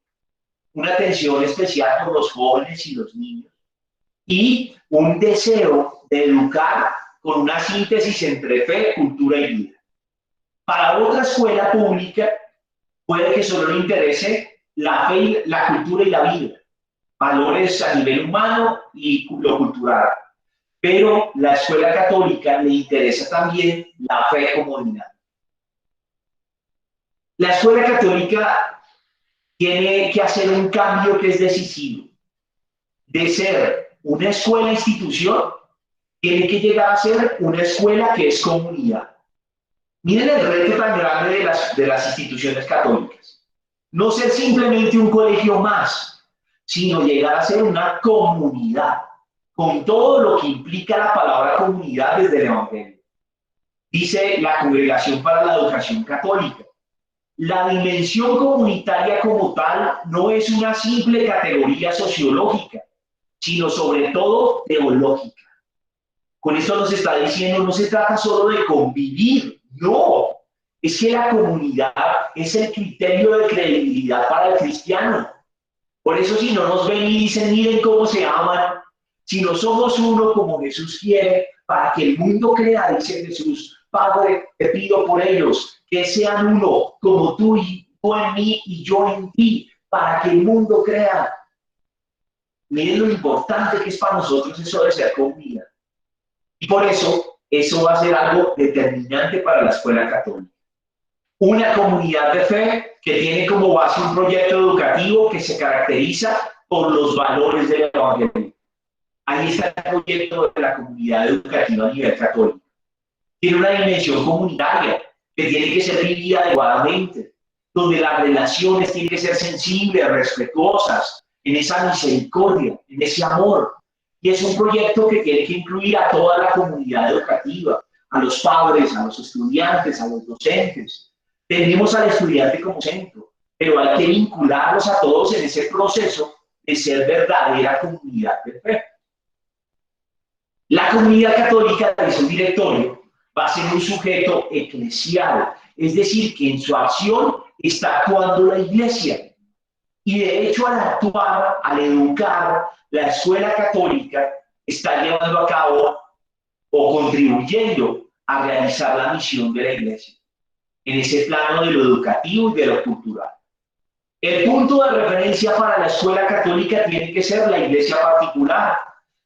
Una atención especial por los jóvenes y los niños y un deseo de educar con una síntesis entre fe, cultura y vida. Para otra escuela pública puede que solo le interese la fe, la cultura y la vida, valores a nivel humano y lo cultural. Pero la escuela católica le interesa también la fe como dinámica. La escuela católica tiene que hacer un cambio que es decisivo. De ser una escuela institución, tiene que llegar a ser una escuela que es comunidad. Miren el reto tan grande de las instituciones católicas. No ser simplemente un colegio más, sino llegar a ser una comunidad, con todo lo que implica la palabra comunidad desde el Evangelio. Dice la Congregación para la Educación Católica: la dimensión comunitaria como tal no es una simple categoría sociológica, sino sobre todo teológica. Con esto nos está diciendo, no se trata solo de convivir, no, es que la comunidad es el criterio de credibilidad para el cristiano. Por eso si no nos ven y dicen, miren cómo se aman, si no somos uno como Jesús quiere, para que el mundo crea, dice Jesús, Padre, te pido por ellos, que sean uno, como tú en mí y yo en ti, para que el mundo crea. Miren lo importante que es para nosotros eso de ser comunidad. Y por eso va a ser algo determinante para la escuela católica. Una comunidad de fe que tiene como base un proyecto educativo que se caracteriza por los valores del Evangelio. Ahí está el proyecto de la comunidad educativa a nivel católico. Tiene una dimensión comunitaria que tiene que ser vivida adecuadamente, donde las relaciones tienen que ser sensibles, respetuosas, en esa misericordia, en ese amor. Y es un proyecto que tiene que incluir a toda la comunidad educativa, a los padres, a los estudiantes, a los docentes. Tenemos al estudiante como centro, pero hay que vincularlos a todos en ese proceso de ser verdadera comunidad de fe. La comunidad católica, de su directorio, va a ser un sujeto eclesial, es decir, que en su acción está actuando la iglesia. Y de hecho, al actuar, al educar, la escuela católica está llevando a cabo o contribuyendo a realizar la misión de la iglesia, en ese plano de lo educativo y de lo cultural. El punto de referencia para la escuela católica tiene que ser la iglesia particular.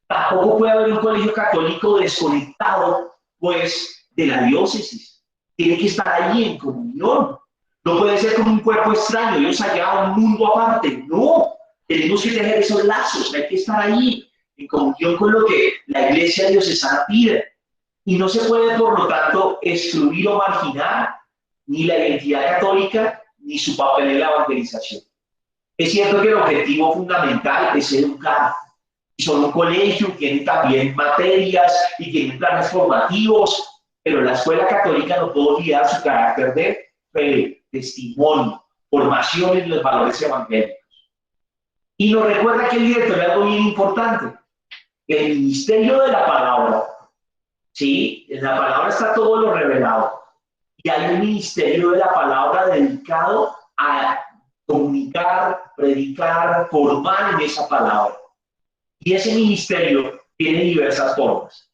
Tampoco puede haber un colegio católico desconectado, pues, de la diócesis. Tiene que estar allí en comunión. No puede ser como un cuerpo extraño, Dios allá, un mundo aparte. No, tenemos que tener esos lazos, hay que estar ahí, en comunión con lo que la iglesia diocesana pide. Y no se puede, por lo tanto, excluir o marginar ni la identidad católica ni su papel en la evangelización. Es cierto que el objetivo fundamental es educar. Y son un colegio, tienen también materias y tienen planes formativos, pero la escuela católica no puede olvidar su carácter de fe, testimonio, formación en los valores evangélicos. Y nos recuerda que el director es algo bien importante, el ministerio de la palabra. Sí, en la palabra está todo lo revelado. Y hay un ministerio de la palabra dedicado a comunicar, predicar, formar en esa palabra. Y ese ministerio tiene diversas formas.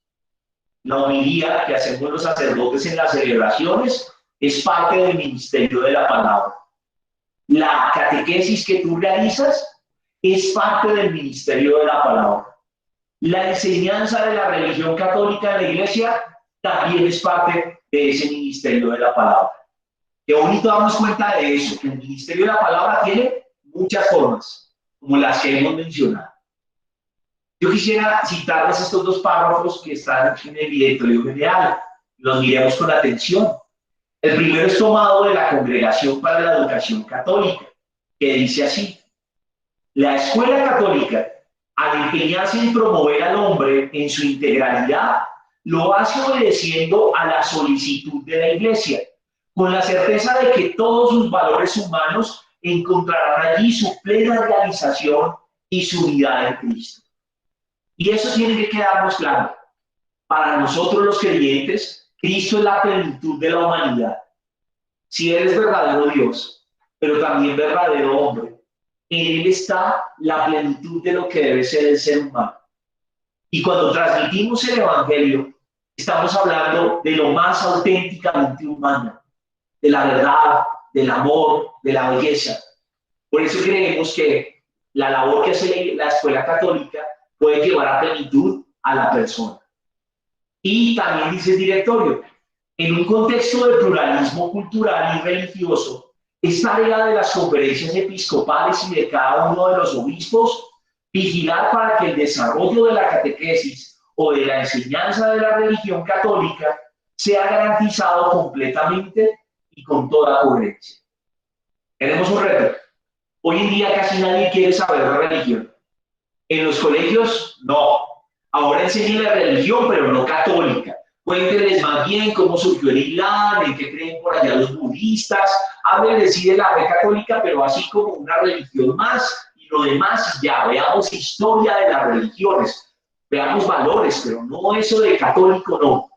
La homilía que hacemos los sacerdotes en las celebraciones es parte del ministerio de la palabra. La catequesis que tú realizas es parte del ministerio de la palabra. La enseñanza de la religión católica en la iglesia también es parte de ese ministerio de la palabra. Qué bonito darnos cuenta de eso, que el ministerio de la palabra tiene muchas formas, como las que hemos mencionado. Yo quisiera citarles estos dos párrafos que están en el directorio general. Los miremos con atención. El primero es tomado de la Congregación para la Educación Católica, que dice así: la escuela católica, al empeñarse en promover al hombre en su integralidad, lo hace obedeciendo a la solicitud de la Iglesia, con la certeza de que todos sus valores humanos encontrarán allí su plena realización y su unidad en Cristo. Y eso tiene que quedarnos claro. Para nosotros los creyentes, Cristo es la plenitud de la humanidad. Si Él es verdadero Dios, pero también verdadero hombre, en Él está la plenitud de lo que debe ser el ser humano. Y cuando transmitimos el Evangelio, estamos hablando de lo más auténticamente humano, de la verdad, del amor, de la belleza. Por eso creemos que la labor que hace la escuela católica puede llevar a plenitud a la persona. Y también dice el directorio, en un contexto de pluralismo cultural y religioso, es tarea de las conferencias episcopales y de cada uno de los obispos vigilar para que el desarrollo de la catequesis o de la enseñanza de la religión católica sea garantizado completamente y con toda coherencia. Tenemos un reto. Hoy en día casi nadie quiere saber de religión. En los colegios, no. Ahora enseñan la religión, pero no católica. Cuéntenles más bien cómo surgió el Islam, en qué creen por allá los budistas. Háblenles sí de la fe católica, pero así como una religión más, y lo demás ya. Veamos historia de las religiones, veamos valores, pero no eso de católico, no.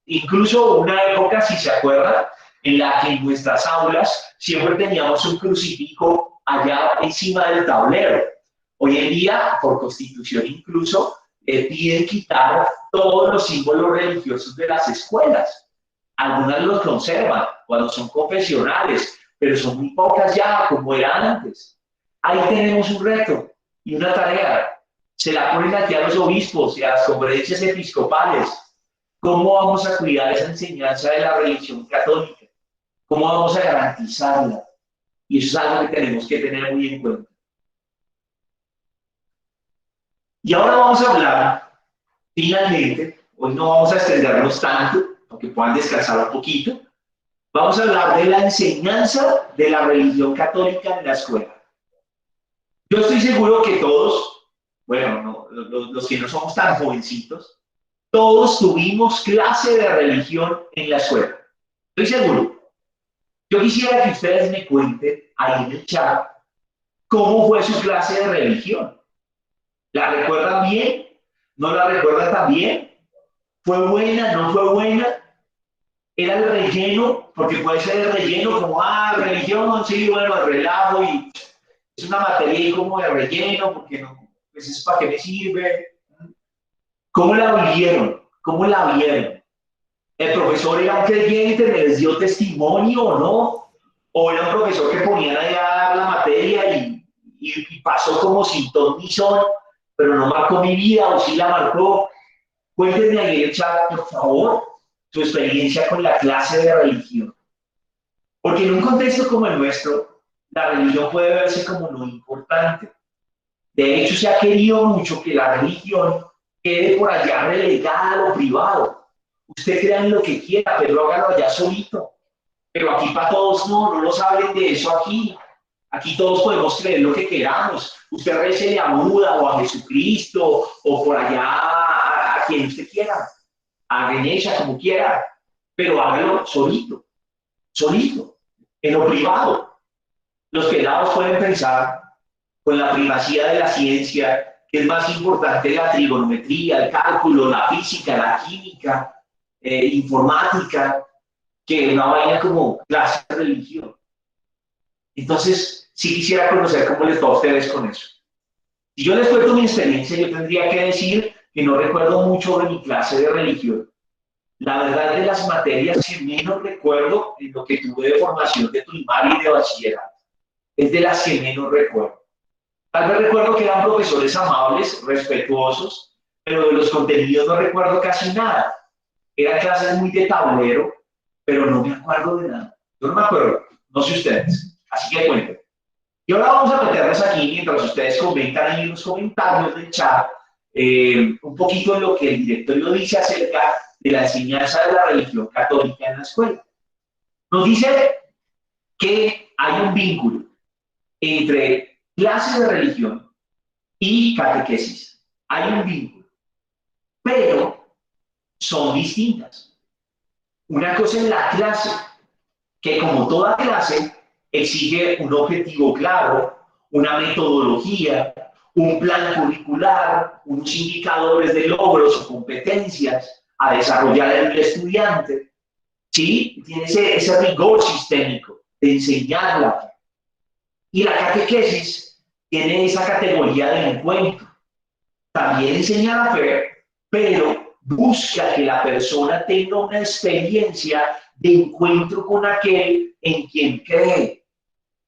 Incluso una época, si se acuerdan, en la que en nuestras aulas siempre teníamos un crucifijo allá encima del tablero. Hoy en día, por constitución incluso, piden quitar todos los símbolos religiosos de las escuelas. Algunas los conservan cuando son confesionales, pero son muy pocas ya, como eran antes. Ahí tenemos un reto y una tarea. Se la ponen aquí a los obispos y a las conferencias episcopales. ¿Cómo vamos a cuidar esa enseñanza de la religión católica? ¿Cómo vamos a garantizarla? Y eso es algo que tenemos que tener muy en cuenta. Y ahora vamos a hablar, finalmente, hoy no vamos a extendernos tanto, para que puedan descansar un poquito, vamos a hablar de la enseñanza de la religión católica en la escuela. Yo estoy seguro que todos, bueno, no, los que no somos tan jovencitos, todos tuvimos clase de religión en la escuela. Estoy seguro. Yo quisiera que ustedes me cuenten ahí en el chat cómo fue su clase de religión. ¿La recuerdan bien? ¿No la recuerdan tan bien? ¿Fue buena? ¿No fue buena? ¿Era el relleno? Porque puede ser el relleno como, religión, sí, bueno, el relajo y es una materia ahí como de relleno, porque no, pues es para qué me sirve. ¿Cómo la vivieron? ¿Cómo la vieron? ¿El profesor era un creyente, les dio testimonio o no? ¿O era un profesor que ponían ahí a dar la materia y pasó como sin ton ni son, pero no marcó mi vida o sí la marcó? Cuéntenme ahí en el chat, por favor, su experiencia con la clase de religión. Porque en un contexto como el nuestro, la religión puede verse como no importante. De hecho, se ha querido mucho que la religión quede por allá relegada a lo privado. Usted crea en lo que quiera, pero hágalo allá solito. Pero aquí para todos no nos hablen de eso aquí. Aquí todos podemos creer lo que queramos. Usted récele a Buda o a Jesucristo o por allá a quien usted quiera. A Ganesha, como quiera. Pero hágalo solito. Solito. En lo privado. Los pelados pueden pensar con la primacía de la ciencia que es más importante la trigonometría, el cálculo, la física, la química, informática, que una vaina como clase de religión. Entonces, sí quisiera conocer cómo les va a ustedes con eso. Si yo les cuento mi experiencia, yo tendría que decir que no recuerdo mucho de mi clase de religión. la verdad, de las materias que menos recuerdo en lo que tuve de formación de primaria y de bachillerato. Es de las que menos recuerdo. Tal vez recuerdo que eran profesores amables, respetuosos, pero de los contenidos no recuerdo casi nada. Eran clases muy de tablero, pero no me acuerdo de nada. Yo no me acuerdo, no sé ustedes. Así que cuenten. Y ahora vamos a meternos aquí, mientras ustedes comentan ahí en los comentarios del chat, un poquito en lo que el directorio dice acerca de la enseñanza de la religión católica en la escuela. Nos dice que hay un vínculo entre clases de religión y catequesis. Hay un vínculo, pero son distintas. Una cosa es la clase, que como toda clase exige un objetivo claro, una metodología, un plan curricular, unos indicadores de logros o competencias a desarrollar en el estudiante. ¿Sí? Tiene ese rigor sistémico de enseñarla. Y la catequesis tiene esa categoría de encuentro. También enseña la fe, pero busca que la persona tenga una experiencia de encuentro con aquel en quien cree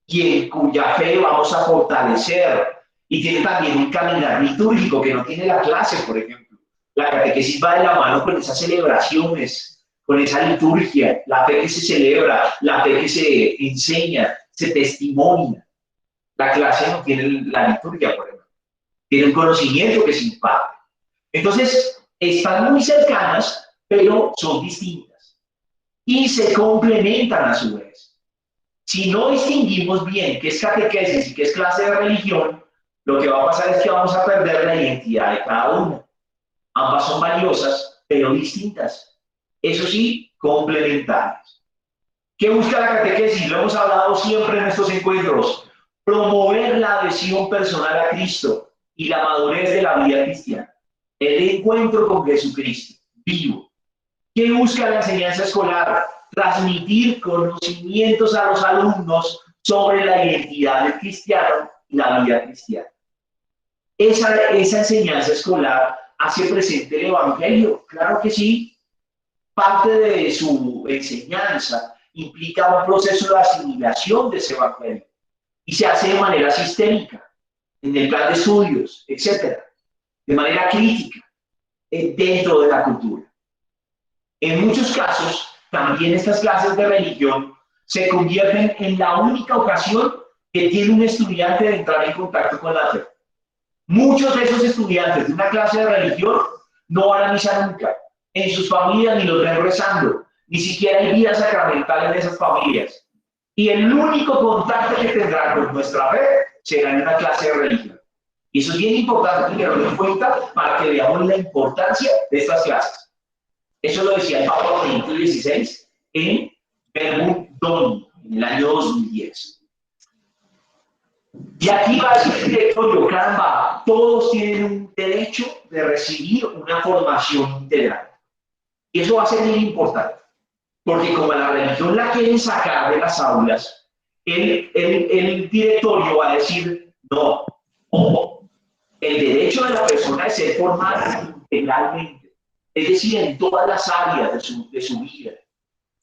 y en cuya fe vamos a fortalecer. Y tiene también un caminar litúrgico que no tiene la clase, por ejemplo. La catequesis va de la mano con esas celebraciones, con esa liturgia, la fe que se celebra, la fe que se enseña, se testimonia. La clase no tiene la liturgia, por ejemplo. Tiene un conocimiento que se imparte. Entonces, están muy cercanas, pero son distintas. Y se complementan a su vez. Si no distinguimos bien qué es catequesis y qué es clase de religión, lo que va a pasar es que vamos a perder la identidad de cada una. Ambas son valiosas, pero distintas. Eso sí, complementarias. ¿Qué busca la catequesis? Lo hemos hablado siempre en estos encuentros. Promover la adhesión personal a Cristo y la madurez de la vida cristiana. El encuentro con Jesucristo, vivo. ¿Qué busca la enseñanza escolar? Transmitir conocimientos a los alumnos sobre la identidad del cristiano y la vida cristiana. Esa enseñanza escolar hace presente el Evangelio, claro que sí. Parte de su enseñanza implica un proceso de asimilación de ese Evangelio y se hace de manera sistémica, en el plan de estudios, etcétera, de manera crítica, dentro de la cultura. En muchos casos, también estas clases de religión se convierten en la única ocasión que tiene un estudiante de entrar en contacto con la fe. Muchos de esos estudiantes de una clase de religión no van a misa nunca. En sus familias ni los ven rezando. Ni siquiera hay vida sacramental en esas familias. Y el único contacto que tendrán con nuestra fe será en una clase de religión. Y eso es bien importante tenerlo en cuenta para que veamos la importancia de estas clases. Eso lo decía el Papa Benedicto XVI en Verbum Doni, en el año 2010. Y aquí va a decir el directorio, caramba, todos tienen un derecho de recibir una formación integral. Y eso va a ser muy importante, porque como la religión la quieren sacar de las aulas, el directorio va a decir, no, ojo, el derecho de la persona es ser formada integralmente, es decir, en todas las áreas de su vida.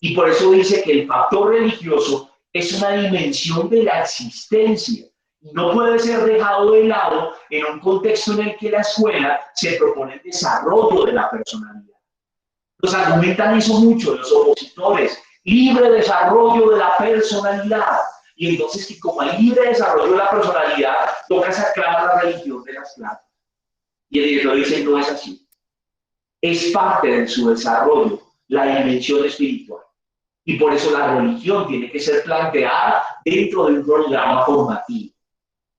Y por eso dice que el factor religioso es una dimensión de la existencia. No puede ser dejado de lado en un contexto en el que la escuela se propone el desarrollo de la personalidad. Nos argumentan eso mucho los opositores, libre desarrollo de la personalidad. Y entonces que como hay libre desarrollo de la personalidad, toca sacar la religión de las clases. Y el director dice, no es así. Es parte de su desarrollo la dimensión espiritual. Y por eso la religión tiene que ser planteada dentro de un programa formativo.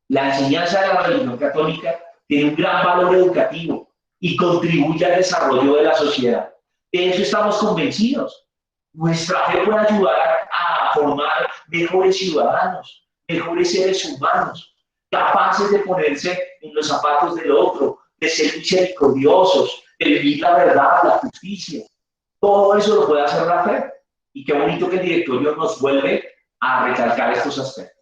La enseñanza de la religión católica tiene un gran valor educativo y contribuye al desarrollo de la sociedad. De eso estamos convencidos. Nuestra fe puede ayudar a formar mejores ciudadanos, mejores seres humanos, capaces de ponerse en los zapatos del otro, de ser misericordiosos, de vivir la verdad, la justicia. Todo eso lo puede hacer la fe. Y qué bonito que el directorio nos vuelve a recalcar estos aspectos.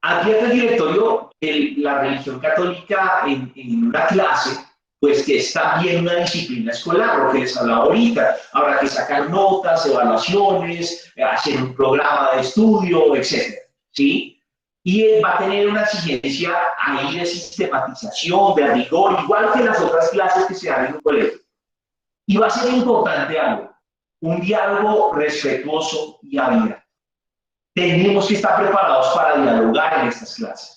Advierte el directorio que la religión católica en una clase pues que es también una disciplina escolar, lo que les hablaba ahorita. Habrá que sacar notas, evaluaciones, hacer un programa de estudio, etc. ¿Sí? Y va a tener una exigencia ahí de sistematización, de rigor, igual que las otras clases que se dan en un colegio. Y va a ser importante algo, un diálogo respetuoso y abierto. Tenemos que estar preparados para dialogar en estas clases.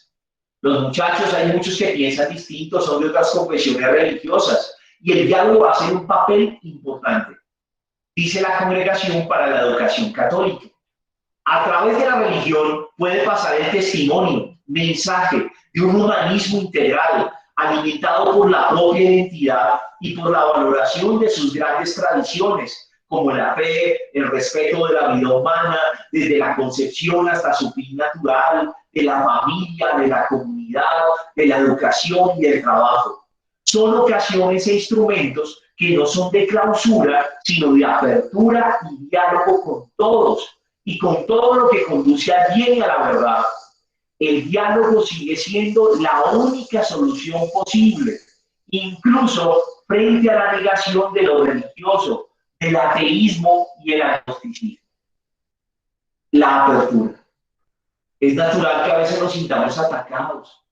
Los muchachos, hay muchos que piensan distinto, son de otras confesiones religiosas, y el diálogo va a ser un papel importante. Dice la Congregación para la Educación Católica. A través de la religión puede pasar el testimonio, mensaje de un humanismo integral, alimentado por la propia identidad y por la valoración de sus grandes tradiciones, como la fe, el respeto de la vida humana, desde la concepción hasta su fin natural, de la familia, de la comunidad, de la educación y del trabajo. Son ocasiones e instrumentos que no son de clausura, sino de apertura y diálogo con todos, y con todo lo que conduce al bien y a la verdad. El diálogo sigue siendo la única solución posible, incluso frente a la negación de lo religioso, del ateísmo y el agnosticismo. La apertura. Es natural que a veces nos sintamos atacados.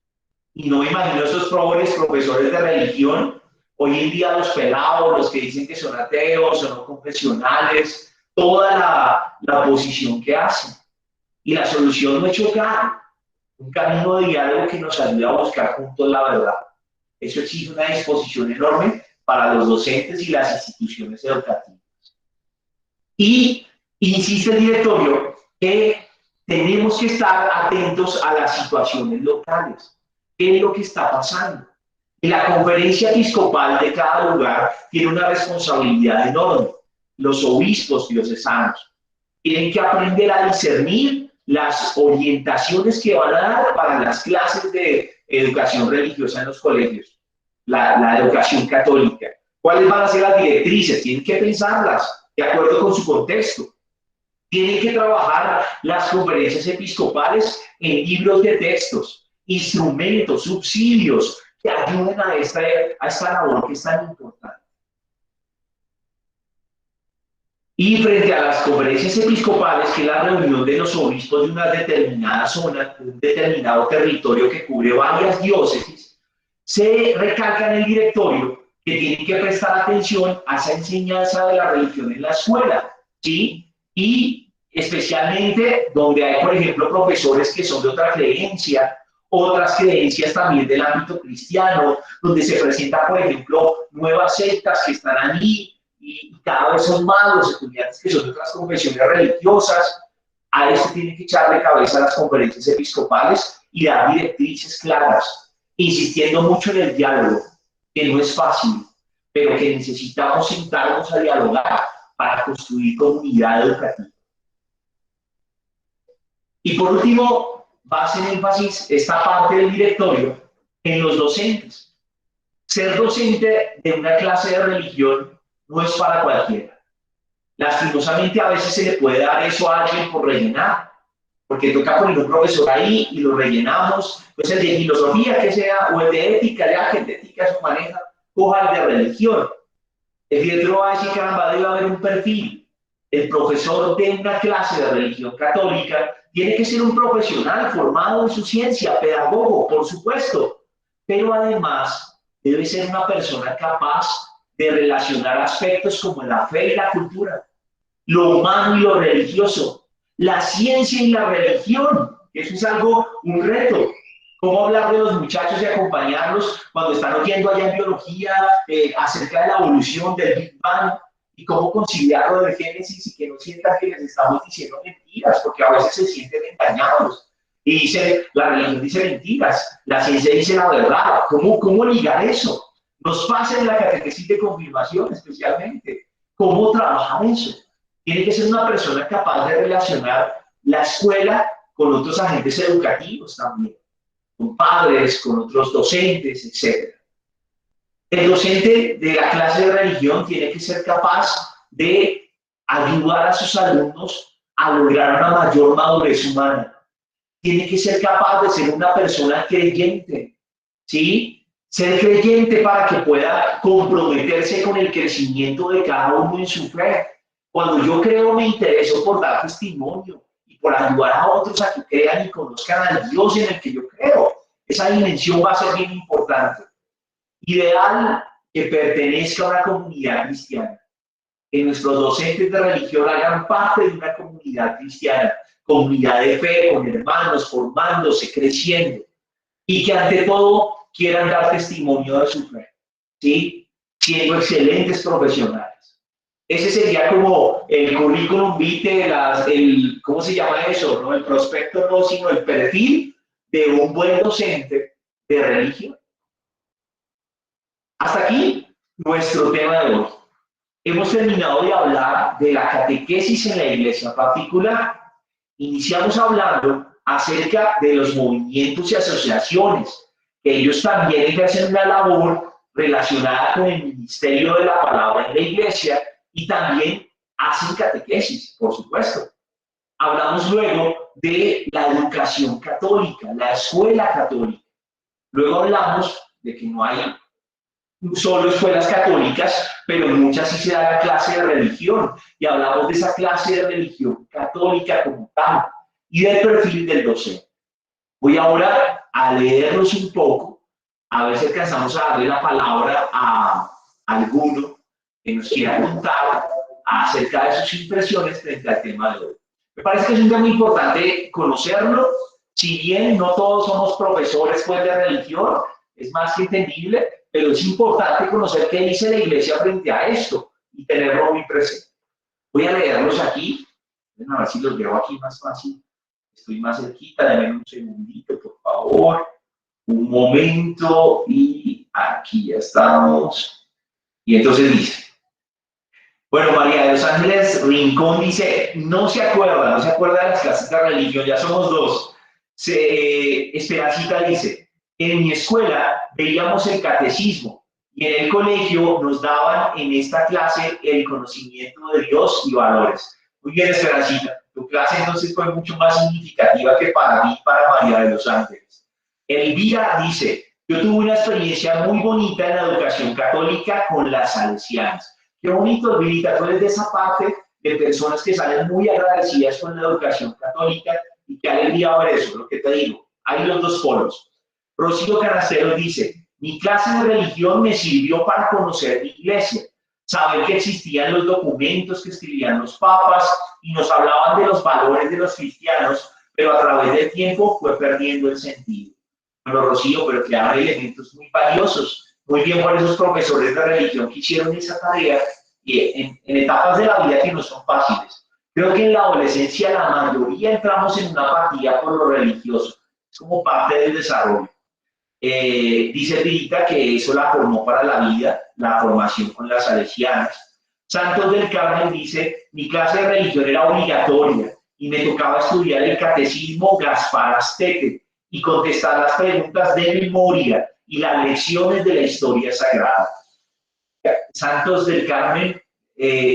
Y no me imagino esos pobres profesores de religión, hoy en día los pelados, los que dicen que son ateos o no confesionales, toda la oposición que hacen. Y la solución no es chocar, un camino de diálogo que nos ayude a buscar juntos la verdad. Eso exige una disposición enorme para los docentes y las instituciones educativas. Y insiste el directorio que tenemos que estar atentos a las situaciones locales. ¿Qué es lo que está pasando? Y la conferencia episcopal de cada lugar tiene una responsabilidad enorme. Los obispos diocesanos tienen que aprender a discernir las orientaciones que van a dar para las clases de educación religiosa en los colegios, la educación católica. ¿Cuáles van a ser las directrices? Tienen que pensarlas de acuerdo con su contexto. Tienen que trabajar las conferencias episcopales en libros de textos, instrumentos, subsidios que ayuden a esta labor que es tan importante. Y frente a las conferencias episcopales, que es la reunión de los obispos de una determinada zona, un determinado territorio que cubre varias diócesis, se recalca en el directorio que tienen que prestar atención a esa enseñanza de la religión en la escuela, ¿sí? Y especialmente donde hay, por ejemplo, profesores que son de otra creencia, otras creencias también del ámbito cristiano, donde se presentan, por ejemplo, nuevas sectas que están allí, y cada vez son más los estudiantes que son de otras confesiones religiosas. A eso tienen que echarle cabeza a las conferencias episcopales y dar directrices claras, insistiendo mucho en el diálogo, que no es fácil, pero que necesitamos sentarnos a dialogar para construir comunidad educativa. Y por último, va a hacer énfasis esta parte del directorio en los docentes. Ser docente de una clase de religión no es para cualquiera. Lastimosamente a veces se le puede dar eso a alguien por rellenar, porque toca poner un profesor ahí y lo rellenamos, pues el de filosofía que sea, o el de ética, ya que el de ética se maneja, coja el de religión. El director va a decir, caramba, debe haber un perfil. El profesor de una clase de religión católica tiene que ser un profesional formado en su ciencia, pedagogo, por supuesto, pero además debe ser una persona capaz de relacionar aspectos como la fe y la cultura, lo humano y lo religioso, la ciencia y la religión. Eso es algo, un reto. Cómo hablar de los muchachos y acompañarlos cuando están oyendo allá en biología acerca de la evolución del Big Bang, y cómo conciliarlo del Génesis y que no sientan que les estamos diciendo mentiras, porque a veces se sienten engañados. Y dice, la religión dice mentiras, la ciencia dice la verdad. ¿Cómo ligar eso? Nos pasa en la catequesis de confirmación especialmente. ¿Cómo trabajar eso? Tiene que ser una persona capaz de relacionar la escuela con otros agentes educativos también, con padres, con otros docentes, etc. El docente de la clase de religión tiene que ser capaz de ayudar a sus alumnos a lograr una mayor madurez humana. Tiene que ser capaz de ser una persona creyente, ¿sí? ser creyente para que pueda comprometerse con el crecimiento de cada uno en su fe. Cuando yo creo, me intereso por dar testimonio y por ayudar a otros a que crean y conozcan al Dios en el que yo creo. Esa dimensión va a ser bien importante. Ideal que pertenezca a una comunidad cristiana, que nuestros docentes de religión hagan parte de una comunidad cristiana, comunidad de fe, con hermanos, formándose, creciendo, y que ante todo quieran dar testimonio de su fe, ¿sí? Siendo excelentes profesionales. Ese sería como el currículum vitae, ¿cómo se llama eso? ¿No? El prospecto no, sino el perfil de un buen docente de religión. Hasta aquí nuestro tema de hoy. Hemos terminado de hablar de la catequesis en la iglesia particular. Iniciamos hablando acerca de los movimientos y asociaciones, que ellos también ejercen una labor relacionada con el ministerio de la palabra en la iglesia y también hacen catequesis, por supuesto. Hablamos luego de la educación católica, la escuela católica. Luego hablamos de que no hay solo escuelas católicas, pero en muchas sí se da la clase de religión, y hablamos de esa clase de religión católica como tal, y del perfil del docente. Voy ahora a leerlos un poco, a ver si alcanzamos a darle la palabra a alguno que nos quiera contar acerca de sus impresiones frente al tema de hoy. Me parece que es un tema importante conocerlo, si bien no todos somos profesores pues, de religión, es más que entendible, pero es importante conocer qué dice la iglesia frente a esto y tenerlo muy presente. Voy a leerlos aquí, a ver si los veo aquí más fácil. Estoy más cerquita, denme un segundito, por favor. Un momento, y aquí ya estamos. Y entonces dice, bueno, María de los Ángeles Rincón dice, no se acuerda de las clases de religión, ya somos dos. Esperancita dice, en mi escuela veíamos el catecismo y en el colegio nos daban en esta clase el conocimiento de Dios y valores. Muy bien, Esperancita, tu clase entonces fue mucho más significativa que para mí, para María de los Ángeles. Elvira dice, yo tuve una experiencia muy bonita en la educación católica con las salesianas. Qué bonito, Elvira, tú eres de esa parte de personas que salen muy agradecidas con la educación católica y qué alegría ver eso, lo que te digo. Hay los dos polos. Rocío Carrasero dice, mi clase de religión me sirvió para conocer mi iglesia, saber que existían los documentos que escribían los papas y nos hablaban de los valores de los cristianos, pero a través del tiempo fue perdiendo el sentido. Bueno, Rocío, pero quedaron elementos muy valiosos. Muy bien por esos profesores de religión que hicieron esa tarea y en etapas de la vida que no son fáciles. Creo que en la adolescencia la mayoría entramos en una apatía por lo religioso. Es como parte del desarrollo. Dice Rita que eso la formó para la vida, la formación con las salesianas. Santos del Carmen dice, mi clase de religión era obligatoria y me tocaba estudiar el catecismo Gaspar Astete y contestar las preguntas de memoria y las lecciones de la historia sagrada. Santos del Carmen,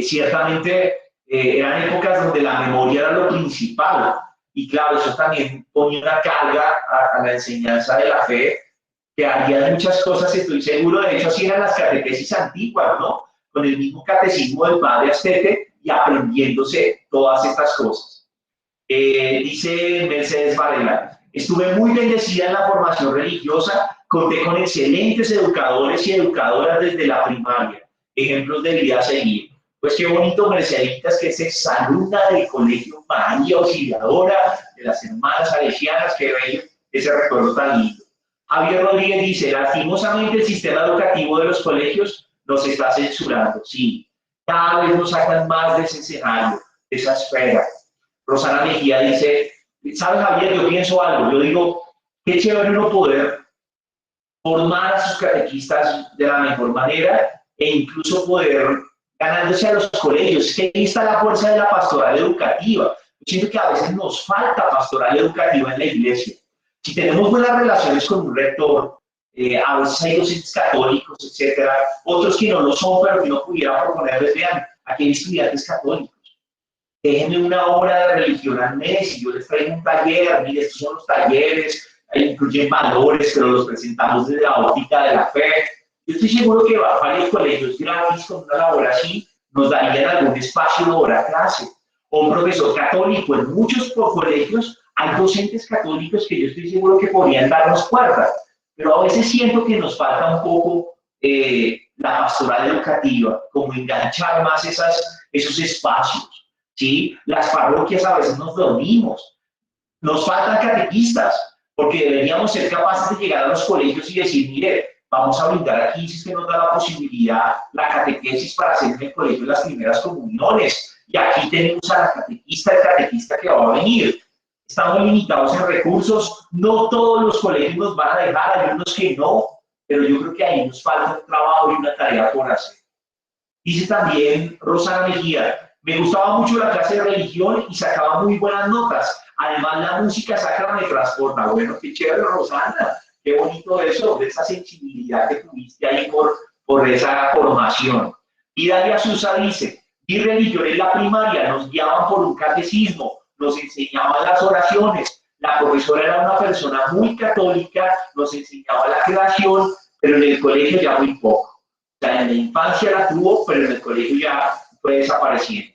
ciertamente eran épocas donde la memoria era lo principal y claro, eso también ponía una carga a la enseñanza de la fe, que harían muchas cosas, estoy seguro. De hecho, así eran las catequesis antiguas, ¿no? Con el mismo catecismo del padre Astete y aprendiéndose todas estas cosas. Dice Mercedes Varela, estuve muy bendecida en la formación religiosa, conté con excelentes educadores y educadoras desde la primaria, ejemplos de vida a seguir. Pues qué bonito, Merceditas, que es exalumna del Colegio María Auxiliadora, de las hermanas salesianas, que bello ese recuerdo tan lindo. Javier Rodríguez dice, lastimosamente el sistema educativo de los colegios nos está censurando. Sí, cada vez nos sacan más de ese escenario, de esa esfera. Rosana Mejía dice, ¿sabes, Javier? Yo pienso algo, yo digo, qué chévere uno poder formar a sus catequistas de la mejor manera e incluso poder ganándose a los colegios. Es que ahí está la fuerza de la pastoral educativa. Yo siento que a veces nos falta pastoral educativa en la iglesia. Si tenemos buenas relaciones con un rector, a veces hay docentes católicos, etcétera, otros que no lo son, pero que no pudiera proponerles, vean, aquí hay estudiantes católicos. Déjenme una hora de religión al mes y yo les traigo un taller, mire, estos son los talleres, incluyen valores, pero los presentamos desde la óptica de la fe. Yo estoy seguro que varios colegios gratis con una labor así nos darían algún espacio de hora clase. O un profesor católico. En muchos colegios hay docentes católicos que yo estoy seguro que podrían darnos cuerda, pero a veces siento que nos falta un poco la pastoral educativa, como enganchar más esos espacios, ¿sí? Las parroquias a veces nos dormimos, nos faltan catequistas, porque deberíamos ser capaces de llegar a los colegios y decir, mire, vamos a brindar aquí, si es que nos da la posibilidad, la catequesis para hacer en el colegio las primeras comuniones, y aquí tenemos a la catequista, el catequista que va a venir. Estamos limitados en recursos, no todos los colegios nos van a dejar, hay unos que no, pero yo creo que ahí nos falta un trabajo y una tarea por hacer. Dice también Rosana Mejía, me gustaba mucho la clase de religión y sacaba muy buenas notas. Además, la música sacra me transporta. Bueno, qué chévere, Rosana. Qué bonito eso, de esa sensibilidad que tuviste ahí por esa formación. Y Dalia Susa dice, mi religión en la primaria nos guiaban por un catecismo, nos enseñaban las oraciones. La profesora era una persona muy católica, nos enseñaba la creación, pero en el colegio ya muy poco. O sea, en la infancia la tuvo, pero en el colegio ya fue desapareciendo.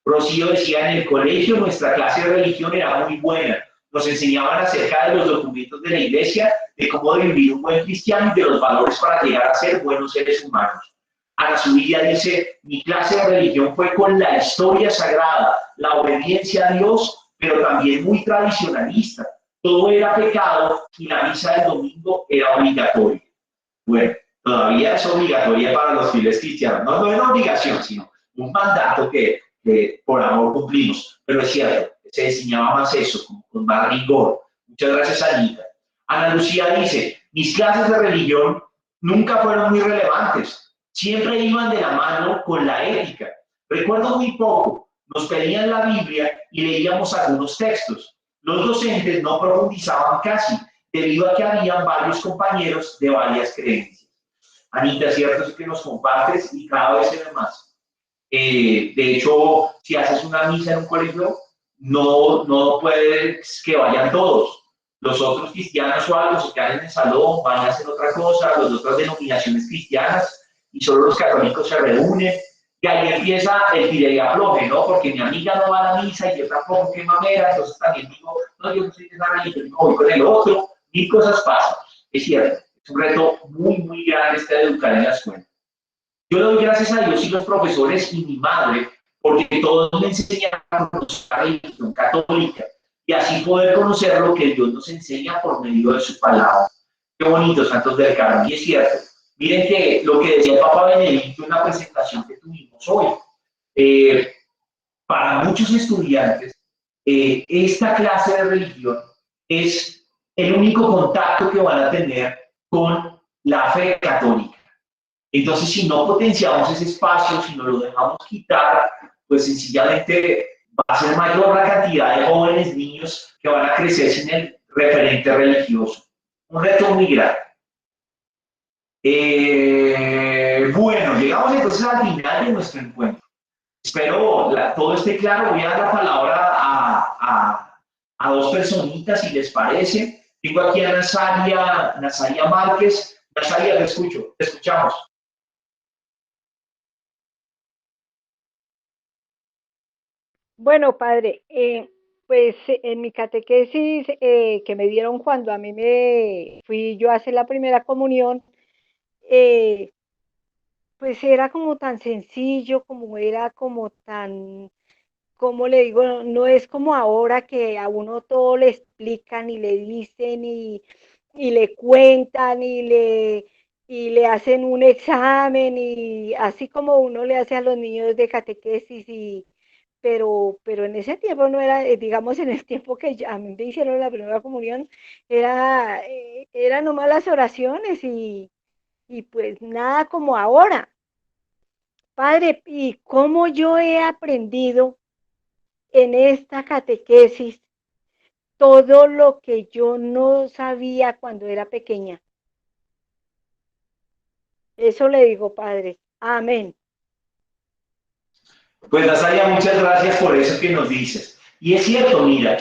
Rocío decía, en el colegio nuestra clase de religión era muy buena. Nos enseñaban acerca de los documentos de la iglesia, de cómo vivir un buen cristiano y de los valores para llegar a ser buenos seres humanos. Ana Zubilla dice, mi clase de religión fue con la historia sagrada, la obediencia a Dios, pero también muy tradicionalista. Todo era pecado y la misa del domingo era obligatoria. Bueno, todavía es obligatoria para los fieles cristianos. No es una obligación, sino un mandato que por amor cumplimos. Pero es cierto, se enseñaba más eso, con más rigor. Muchas gracias, Anita. Ana Lucía dice, mis clases de religión nunca fueron muy relevantes. Siempre iban de la mano con la ética. Recuerdo muy poco. Nos pedían la Biblia y leíamos algunos textos. Los docentes no profundizaban casi, debido a que habían varios compañeros de varias creencias. Anita, cierto es que nos compartes y cada vez se ve más. De hecho, si haces una misa en un colegio, no puedes que vayan todos. Los otros cristianos o algo se quedan en el salón, van a hacer otra cosa, las otras denominaciones cristianas, y solo los católicos se reúnen. Y ahí empieza el tire y afloje, ¿no? Porque mi amiga no va a la misa y yo tampoco, qué mamera, entonces también digo, no, yo no soy de esa religión, yo voy con el otro, mil cosas pasan. Es cierto, es un reto muy, muy grande este de educar en la escuela. Yo le doy gracias a Dios y los profesores y mi madre, porque todos me enseñaron la religión católica y así poder conocer lo que Dios nos enseña por medio de su palabra. Qué bonito, Santos del Carmen, y es cierto. Miren que lo que decía el Papa Benedicto en la presentación que tuvimos hoy, para muchos estudiantes, esta clase de religión es el único contacto que van a tener con la fe católica. Entonces, si no potenciamos ese espacio, si no lo dejamos quitar, pues sencillamente va a ser mayor la cantidad de jóvenes, niños que van a crecer sin el referente religioso. Un reto muy grande. Bueno, llegamos entonces al final de nuestro encuentro. Espero todo esté claro. Voy a dar la palabra a dos personitas, si les parece. Tengo aquí a Nazaria Márquez. Nazaria, te escucho, te escuchamos. Bueno, padre, pues en mi catequesis que me dieron cuando a mí me fui yo a hacer la primera comunión, eh, pues era como tan sencillo, como era como tan, como le digo, no es como ahora que a uno todo le explican y le dicen y le cuentan y le hacen un examen y así como uno le hace a los niños de catequesis pero en ese tiempo no era, digamos, en el tiempo que a mí me hicieron la primera comunión, era nomás las oraciones y pues nada como ahora. Padre, ¿y cómo yo he aprendido en esta catequesis todo lo que yo no sabía cuando era pequeña? Eso le digo, Padre. Amén. Pues Nazaria, muchas gracias por eso que nos dices. Y es cierto, mira,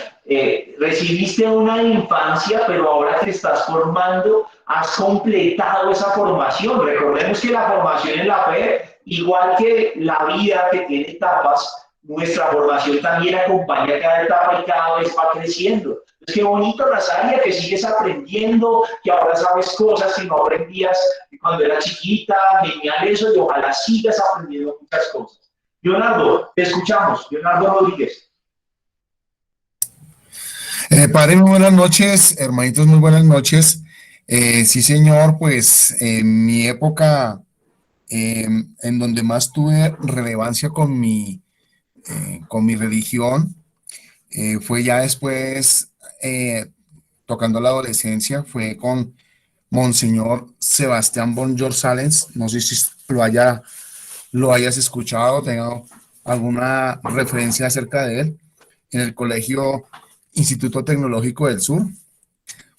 recibiste una infancia, pero ahora te estás formando, has completado esa formación. Recordemos que la formación en la fe, igual que la vida que tiene etapas, nuestra formación también acompaña cada etapa y cada vez va creciendo. Entonces, qué bonito, Nazaria, que sigues aprendiendo, que ahora sabes cosas que no aprendías cuando eras chiquita. Genial eso, y ojalá sigas aprendiendo muchas cosas. Leonardo, te escuchamos. Leonardo Rodríguez. Padre, muy buenas noches, hermanitos, muy buenas noches. Sí, señor, pues en mi época, en donde más tuve relevancia con mi religión, fue ya después, tocando la adolescencia, fue con Monseñor Sebastián Bonjour Salens. No sé si lo hayas escuchado, tenga alguna referencia acerca de él, en el colegio Instituto Tecnológico del Sur,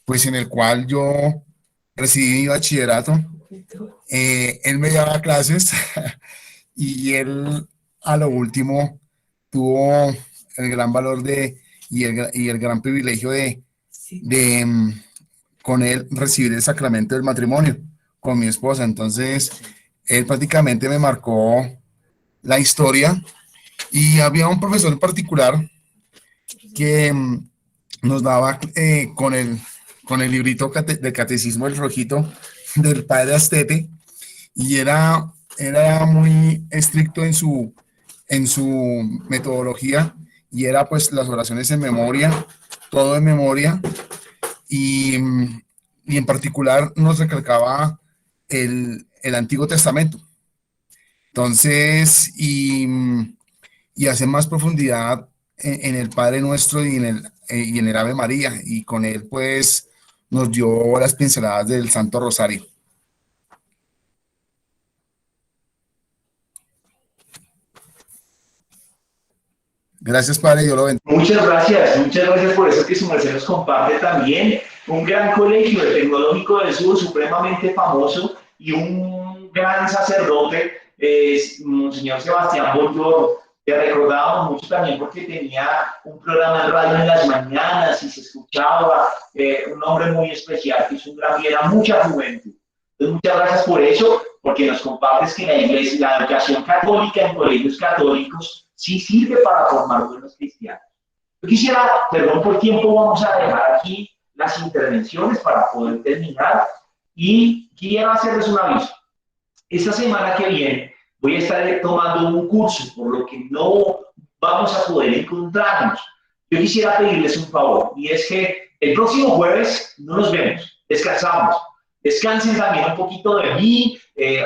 pues en el cual yo recibí mi bachillerato. Él me daba clases y él a lo último tuvo el gran valor y el gran privilegio de con él recibir el sacramento del matrimonio con mi esposa. Entonces, él prácticamente me marcó la historia, y había un profesor en particular que nos daba con el librito de catecismo, el rojito, del padre Astete, y era muy estricto en su metodología, y era pues las oraciones en memoria, todo en memoria, y, y en particular nos recalcaba el Antiguo Testamento. Entonces, y hacer más profundidad en el Padre Nuestro y en el Ave María, y con él pues nos dio las pinceladas del Santo Rosario. Gracias, Padre, Dios lo bendiga. Muchas gracias por eso que su merced nos comparte también. Un gran colegio de Tecnológico del Sur, supremamente famoso, y un gran sacerdote, Monseñor Sebastián Bonjour. Te recordábamos mucho también porque tenía un programa de radio en las mañanas y se escuchaba, un hombre muy especial que hizo un gran bien a mucha juventud. Entonces, muchas gracias por eso, porque nos compartes que la iglesia, la educación católica en colegios católicos sí sirve para formar buenos cristianos. Yo quisiera, perdón por tiempo, vamos a dejar aquí las intervenciones para poder terminar, y quiero hacerles un aviso. Esta semana que viene voy a estar tomando un curso, por lo que no vamos a poder encontrarnos. Yo quisiera pedirles un favor, y es que el próximo jueves no nos vemos, descansamos. Descansen también un poquito de mí,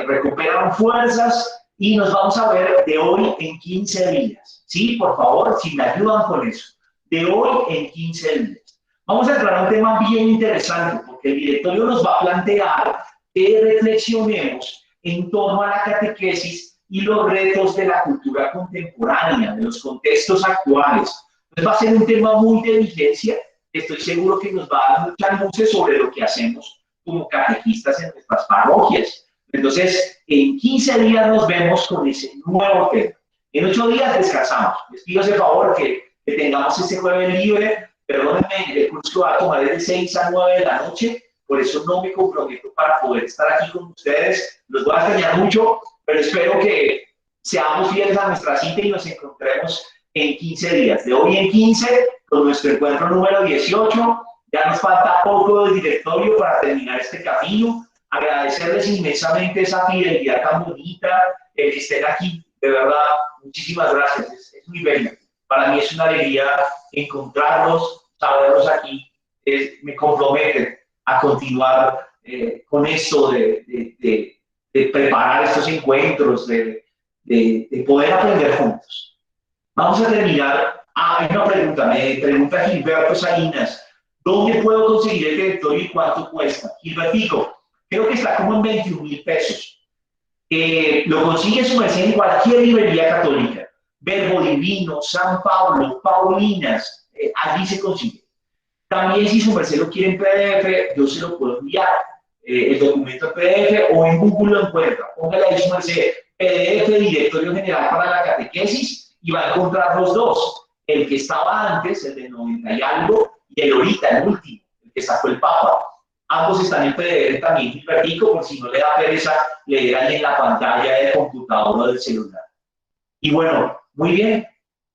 recuperan fuerzas, y nos vamos a ver de hoy en 15 días. Sí, por favor, si me ayudan con eso. De hoy en 15 días. Vamos a entrar a un tema bien interesante, porque el directorio nos va a plantear que reflexionemos en torno a la catequesis y los retos de la cultura contemporánea, de los contextos actuales. Entonces va a ser un tema muy de vigencia, estoy seguro que nos va a dar muchas luces sobre lo que hacemos como catequistas en nuestras parroquias. Entonces, en 15 días nos vemos con ese nuevo tema. En 8 días descansamos. Les pido ese favor que tengamos ese jueves libre. Perdónenme, el curso va a tomar de 6 a 9 de la noche. Por eso no me comprometo para poder estar aquí con ustedes. Los voy a extrañar mucho, pero espero que seamos fieles a nuestra cita y nos encontremos en 15 días. De hoy en 15, con nuestro encuentro número 18. Ya nos falta poco del directorio para terminar este camino. Agradecerles inmensamente esa fidelidad tan bonita, el que estén aquí. De verdad, muchísimas gracias. Es muy bello. Para mí es una alegría encontrarlos, saberlos aquí. Me comprometen a continuar con esto de preparar estos encuentros, de poder aprender juntos. Vamos a terminar. Hay una pregunta, me pregunta Gilberto Salinas. ¿Dónde puedo conseguir el directorio y cuánto cuesta? Gilbertico, creo que está como en 21,000 pesos. Lo consigue su merced en cualquier librería católica. Verbo Divino, San Pablo, Paulinas, allí se consigue. También si su merced lo quiere en PDF, yo se lo puedo enviar. El documento en PDF o en Google lo encuentra. Póngale ahí su merced PDF, Directorio General para la Catequesis, y va a encontrar los dos. el que estaba antes, el de 90 y algo, y el ahorita, el último, el que sacó el Papa. Ambos están en PDF también, Gilbertico, por si no le da pereza leer ahí en la pantalla del computador o del celular. Y bueno, muy bien.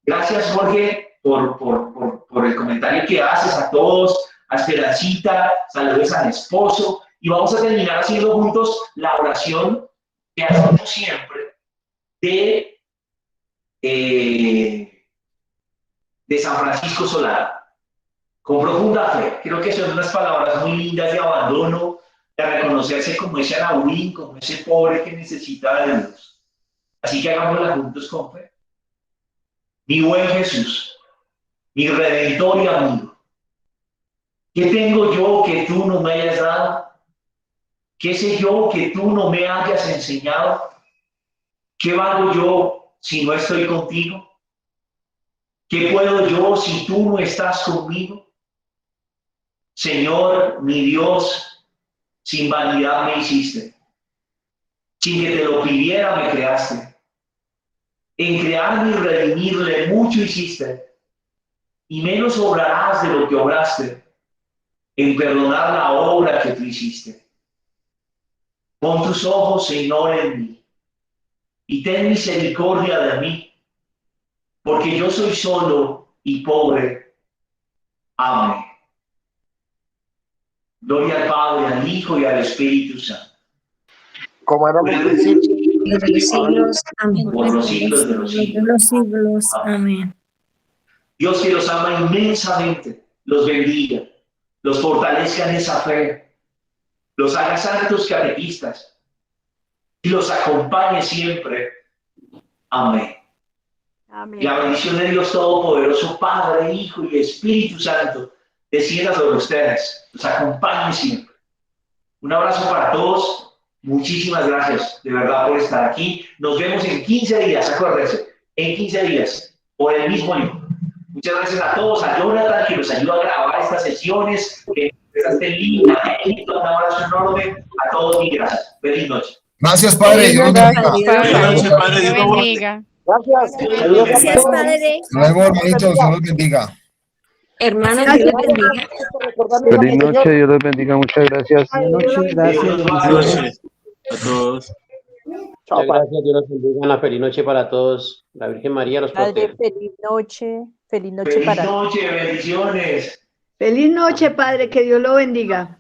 Gracias, Jorge, por el comentario que haces a todos, a Esperancita, saludos al esposo. Y vamos a terminar haciendo juntos la oración que hacemos siempre de San Francisco Solano. Con profunda fe. Creo que son unas palabras muy lindas de abandono, de reconocerse como ese anahuín, como ese pobre que necesita de Dios. Así que hagámosla juntos con fe. Mi buen Jesús, mi Redentor y amigo, ¿qué tengo yo que tú no me hayas dado? ¿Qué sé yo que tú no me hayas enseñado? ¿Qué valgo yo si no estoy contigo? ¿Qué puedo yo si tú no estás conmigo? Señor, mi Dios, sin vanidad me hiciste. Sin que te lo pidiera me creaste. En crearme y redimirle mucho hiciste. Y menos obrarás de lo que obraste en perdonar la obra que tú hiciste. Pon tus ojos, Señor, en mí y ten misericordia de mí, porque yo soy solo y pobre. Amén. Gloria al Padre, al Hijo y al Espíritu Santo. Como era en un principio, De los siglos, amén. Por los siglos de los De siglos. los siglos, amén. Dios, que los ama inmensamente, los bendiga, los fortalezca en esa fe, los haga santos catequistas y los acompañe siempre. Amén. Amén. Y la bendición de Dios Todopoderoso, Padre, Hijo y Espíritu Santo, descienda sobre ustedes, los acompañe siempre. Un abrazo para todos. Muchísimas gracias, de verdad, por estar aquí. Nos vemos en 15 días, acuérdense, en 15 días, por el mismo libro. Muchas gracias a todos, a Jonathan, que nos ayuda a grabar estas sesiones, que empezaste en línea, un abrazo enorme a todos y gracias. Feliz noche. Gracias, Padre. Dios los bendiga. Buenas noches, Padre. Dios lo bendiga. gracias. Gracias, Padre. Hasta luego, hermanitos. Dios los bendiga. Hermanos, Dios les bendiga. Feliz noche, Dios los bendiga, muchas gracias. Buenas noches, gracias. Buenas noches a todos. Muchas gracias, Dios los bendiga. Una feliz noche para todos. La Virgen María los proteja. Padre, feliz noche Feliz para noche, bendiciones. Feliz noche, Padre, que Dios lo bendiga.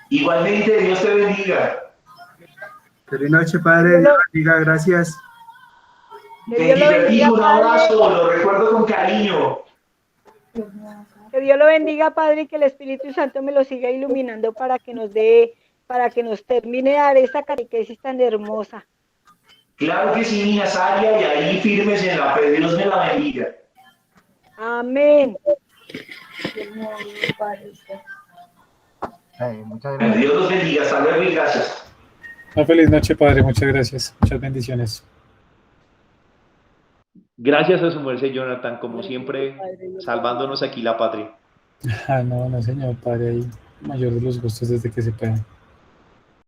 Igualmente, Dios te bendiga. Feliz noche, Padre. Dios lo bendiga, gracias. Te divertido, un abrazo, lo recuerdo con cariño. Que Dios lo bendiga, Padre, y que el Espíritu Santo me lo siga iluminando para que nos termine de dar esta catequesis tan hermosa. Claro que sí, mi Nazaria, y ahí firmes en la fe. Dios me la bendiga. Amén. Muchas Bueno, Dios los bendiga. Hasta luego y gracias. Una feliz noche, Padre. Muchas gracias. Muchas bendiciones. Gracias a su merced, Jonathan, como siempre, salvándonos aquí la patria. No, señor, Padre, ahí mayor de los gustos desde que se pueda.